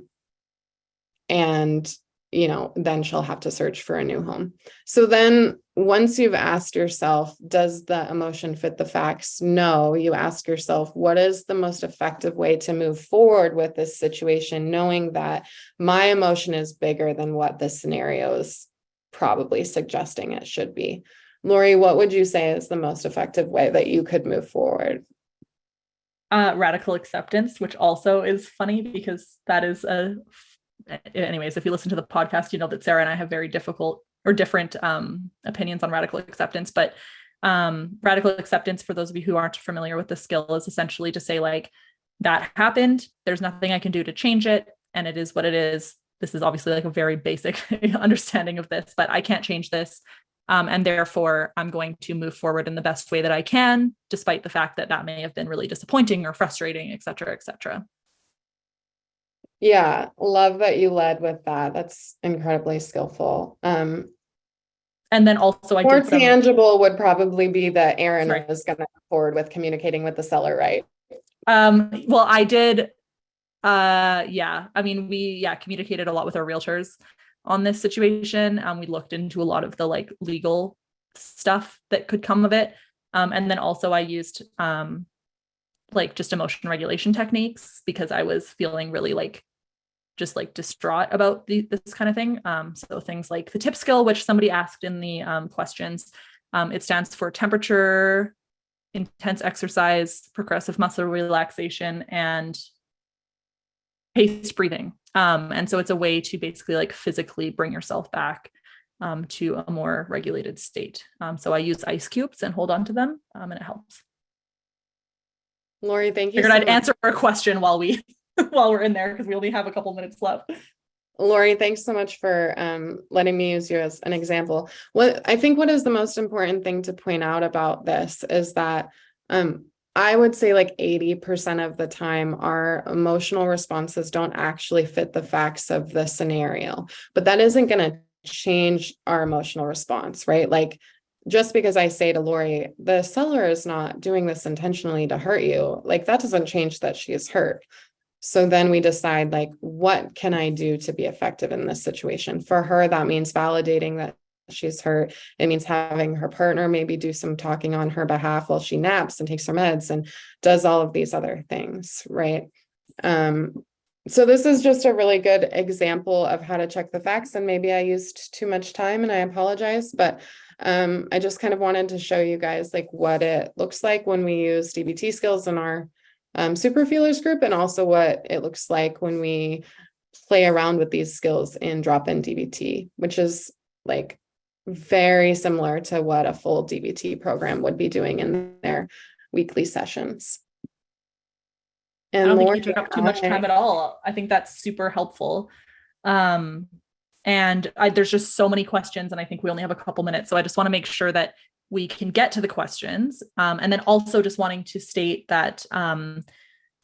then she'll have to search for a new home. So then once you've asked yourself, does the emotion fit the facts? No, you ask yourself, what is the most effective way to move forward with this situation, knowing that my emotion is bigger than what the scenario is probably suggesting it should be. Laurie, what would you say is the most effective way that you could move forward? Radical acceptance, which also is funny because that is anyways, if you listen to the podcast, you know that Sara and I have very difficult or different opinions on radical acceptance. But radical acceptance, for those of you who aren't familiar with the skill, is essentially to say, like, that happened, there's nothing I can do to change it, and it is what it is. This is obviously like a very basic understanding of this, but I can't change this. And therefore, I'm going to move forward in the best way that I can, despite the fact that that may have been really disappointing or frustrating, et cetera, et cetera. Yeah, love that you led with that. That's incredibly skillful. And then also, more tangible would probably be that Aaron is going to move forward with communicating with the seller, right? Well, I did. Yeah, I mean, we communicated a lot with our realtors on this situation. We looked into a lot of the like legal stuff that could come of it. And then also I used like just emotion regulation techniques because I was feeling really like just like distraught about this kind of thing. So things like the TIP skill, which somebody asked in the questions, it stands for temperature, intense exercise, progressive muscle relaxation, and paced breathing. And so it's a way to basically like physically bring yourself back to a more regulated state. So I use ice cubes and hold on to them, and it helps. Laurie, thank you. Figured I'd answer a question while we're in there because we only have a couple minutes left. Laurie, thanks so much for letting me use you as an example. What is the most important thing to point out about this is that I would say like 80% of the time, our emotional responses don't actually fit the facts of the scenario, but that isn't going to change our emotional response, right? Like, just because I say to Laurie, the seller is not doing this intentionally to hurt you, like that doesn't change that she is hurt. So then we decide, like, what can I do to be effective in this situation? For her, that means validating that she's hurt. It means having her partner maybe do some talking on her behalf while she naps and takes her meds and does all of these other things, right? So this is just a really good example of how to check the facts. And maybe I used too much time and I apologize, but I just kind of wanted to show you guys like what it looks like when we use DBT skills in our super feelers group, and also what it looks like when we play around with these skills in drop-in DBT, which is like very similar to what a full DBT program would be doing in their weekly sessions. And I don't think you took up too much time at all. I think that's super helpful. And there's just so many questions, and I think we only have a couple minutes. So I just want to make sure that we can get to the questions. And then also just wanting to state that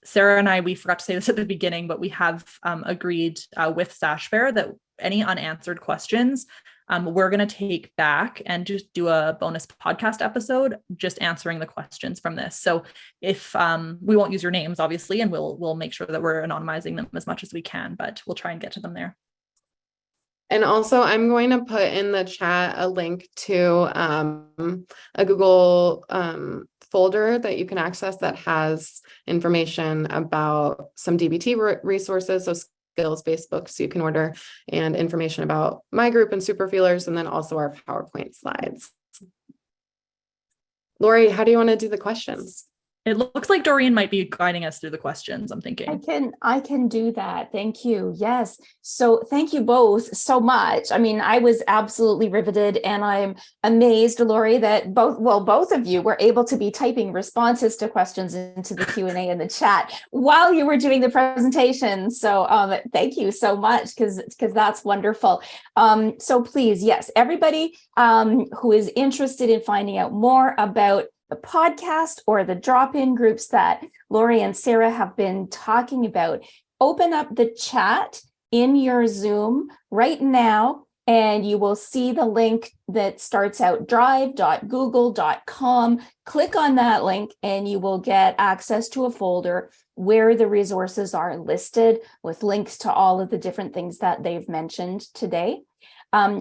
Sara and I, we forgot to say this at the beginning, but we have agreed with Sashbear that any unanswered questions, we're going to take back and just do a bonus podcast episode, just answering the questions from this. So if we won't use your names, obviously, and we'll make sure that we're anonymizing them as much as we can, but we'll try and get to them there. And also, I'm going to put in the chat a link to a Google folder that you can access that has information about some DBT resources, so skills-based books you can order, and information about my group and super feelers, and then also our PowerPoint slides. Laurie, how do you want to do the questions? It looks like Doreen might be guiding us through the questions, I'm thinking. I can do that. Thank you. Yes. So thank you both so much. I mean, I was absolutely riveted, and I'm amazed, Laurie, that both of you were able to be typing responses to questions into the Q&A in the chat while you were doing the presentation. So thank you so much, because that's wonderful. So please, yes, everybody who is interested in finding out more about the podcast or the drop-in groups that Laurie and Sara have been talking about, open up the chat in your Zoom right now and you will see the link that starts out drive.google.com. Click on that link and you will get access to a folder where the resources are listed with links to all of the different things that they've mentioned today.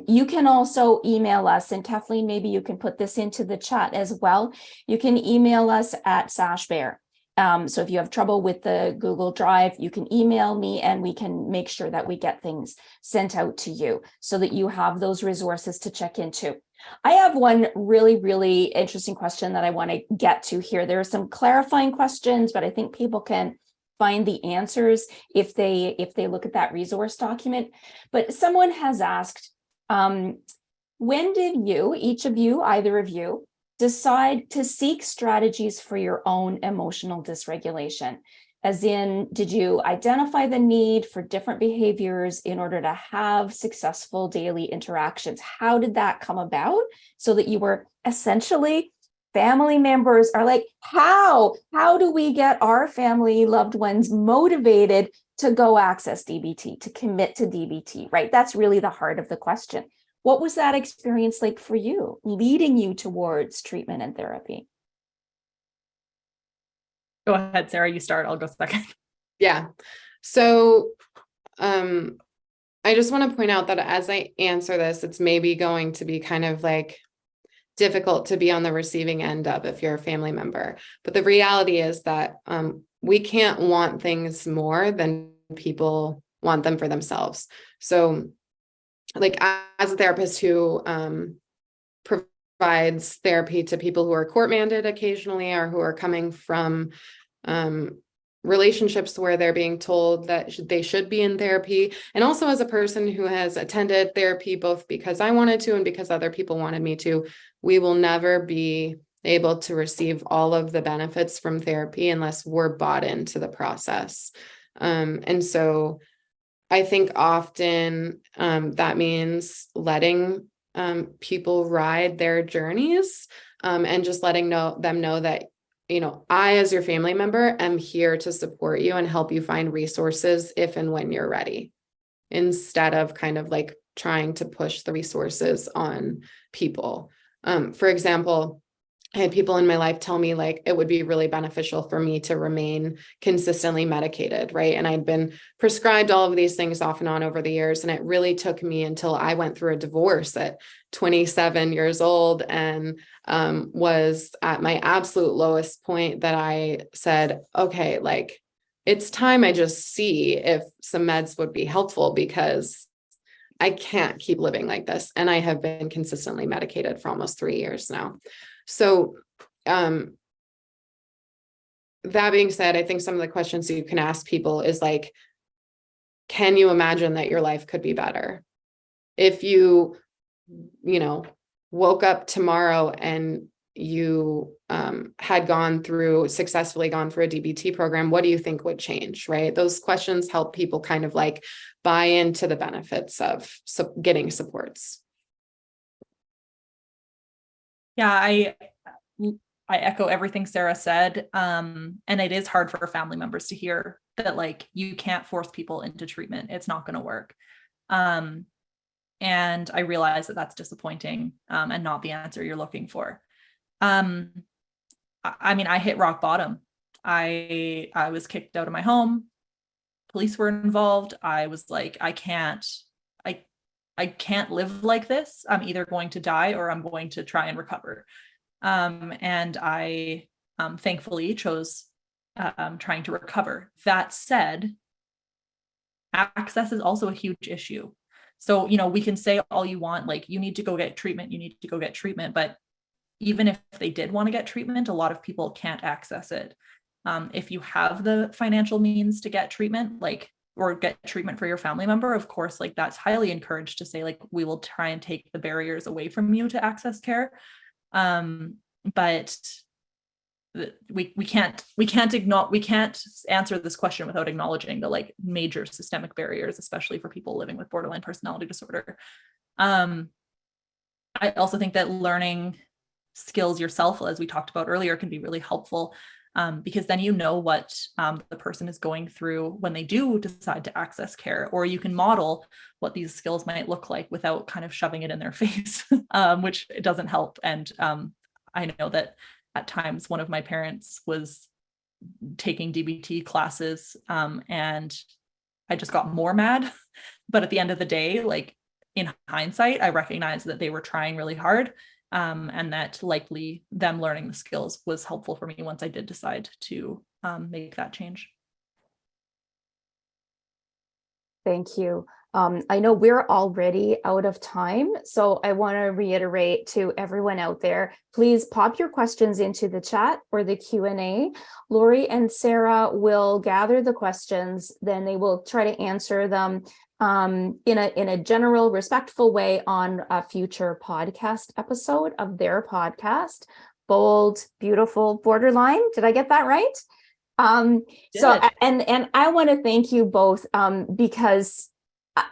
You can also email us, and Kathleen, maybe you can put this into the chat as well. You can email us at Sashbear. So if you have trouble with the Google Drive, you can email me and we can make sure that we get things sent out to you so that you have those resources to check into. I have one really, really interesting question that I want to get to here. There are some clarifying questions, but I think people can find the answers if they look at that resource document. But someone has asked, when did you, each of you, either of you, decide to seek strategies for your own emotional dysregulation? As in, did you identify the need for different behaviors in order to have successful daily interactions? How did that come about so that you were essentially, family members are like, how do we get our family loved ones motivated to go access DBT, to commit to DBT, right? That's really the heart of the question. What was that experience like for you, leading you towards treatment and therapy? Go ahead, Sara, you start, I'll go second. Yeah. So I just want to point out that as I answer this, it's maybe going to be kind of like difficult to be on the receiving end of if you're a family member. But the reality is that we can't want things more than people want them for themselves. So like as a therapist who provides therapy to people who are court mandated occasionally, or who are coming from relationships where they're being told that they should be in therapy, and also as a person who has attended therapy both because I wanted to and because other people wanted me to, we will never be able to receive all of the benefits from therapy unless we're bought into the process. And so I think often that means letting people ride their journeys and just letting them know that, you know, I, as your family member, am here to support you and help you find resources if and when you're ready, instead of kind of like trying to push the resources on people. For example, I had people in my life tell me like it would be really beneficial for me to remain consistently medicated, right? And I'd been prescribed all of these things off and on over the years. And it really took me until I went through a divorce at 27 years old and was at my absolute lowest point that I said, okay, like it's time I just see if some meds would be helpful, because I can't keep living like this. And I have been consistently medicated for almost 3 years now. So that being said, I think some of the questions that you can ask people is like, can you imagine that your life could be better? If you woke up tomorrow and you had successfully gone through a DBT program, what do you think would change, right? Those questions help people kind of like buy into the benefits of getting supports. Yeah, I echo everything Sara said. And it is hard for family members to hear that, like, you can't force people into treatment. It's not going to work. And I realize that that's disappointing and not the answer you're looking for. I mean, I hit rock bottom. I was kicked out of my home. Police were involved. I was like, I can't live like this. I'm either going to die or I'm going to try and recover. And I thankfully chose trying to recover. That said, access is also a huge issue. So, we can say all you want, like, you need to go get treatment, but even if they did want to get treatment, a lot of people can't access it. If you have the financial means to get treatment, or get treatment for your family member, of course, like, that's highly encouraged to say, like, we will try and take the barriers away from you to access care. But we can't answer this question without acknowledging the, like, major systemic barriers, especially for people living with borderline personality disorder. I also think that learning skills yourself, as we talked about earlier, can be really helpful. because then you know what the person is going through when they do decide to access care, or you can model what these skills might look like without kind of shoving it in their face, which doesn't help. And I know that at times one of my parents was taking DBT classes, and I just got more mad. But at the end of the day, like in hindsight, I recognized that they were trying really hard, and that likely them learning the skills was helpful for me once I did decide to make that change. Thank you. I know we're already out of time, so I want to reiterate to everyone out there, please pop your questions into the chat or the Q&A. Laurie and Sara will gather the questions, then they will try to answer them in a general, respectful way on a future podcast episode of their podcast. Bold, beautiful, borderline. Did I get that right? So, and I want to thank you both, because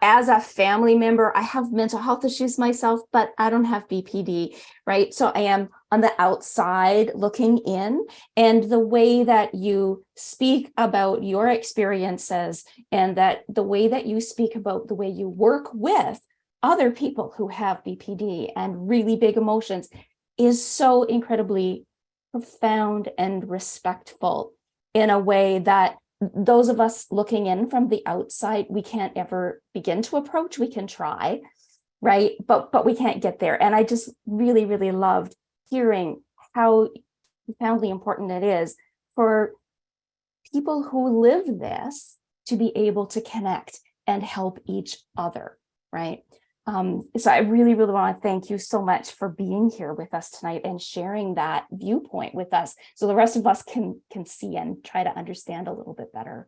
as a family member, I have mental health issues myself, but I don't have BPD, right? So I am on the outside looking in, and the way that you speak about your experiences, and that the way that you speak about the way you work with other people who have BPD and really big emotions is so incredibly profound and respectful, in a way that those of us looking in from the outside, we can't ever begin to approach. We can try, right? But we can't get there. And I just really, really loved hearing how profoundly important it is for people who live this to be able to connect and help each other, right? So I really, really want to thank you so much for being here with us tonight and sharing that viewpoint with us, so the rest of us can see and try to understand a little bit better.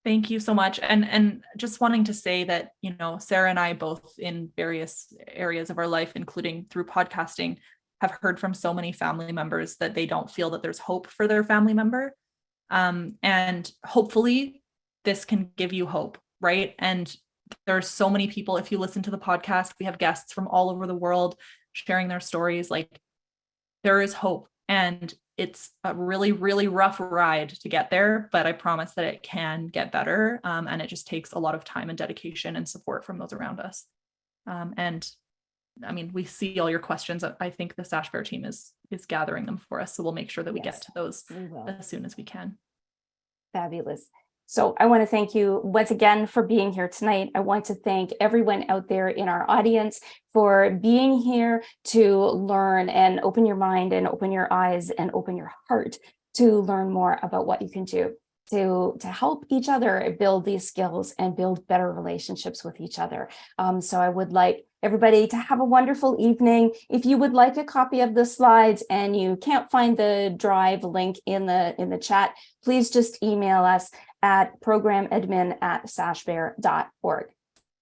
Thank you so much. And just wanting to say that, you know, Sara and I both in various areas of our life, including through podcasting, have heard from so many family members that they don't feel that there's hope for their family member. And hopefully this can give you hope, right? And there's so many people, if you listen to the podcast, we have guests from all over the world sharing their stories. Like, there is hope, and it's a really, really rough ride to get there, but I promise that it can get better. And it just takes a lot of time and dedication and support from those around us. And I mean, we see all your questions. I think the Sashbear team is gathering them for us. So we'll make sure that we get to those as soon as we can. Fabulous. So I want to thank you once again for being here tonight. I want to thank everyone out there in our audience for being here to learn and open your mind and open your eyes and open your heart to learn more about what you can do to help each other build these skills and build better relationships with each other. So I would like everybody to have a wonderful evening. If you would like a copy of the slides and you can't find the Drive link in the chat, please just email us at programadmin@sashbear.org.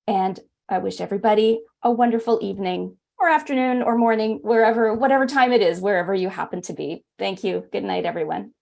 And I wish everybody a wonderful evening or afternoon or morning, whatever time it is, wherever you happen to be. Thank you. Good night, everyone.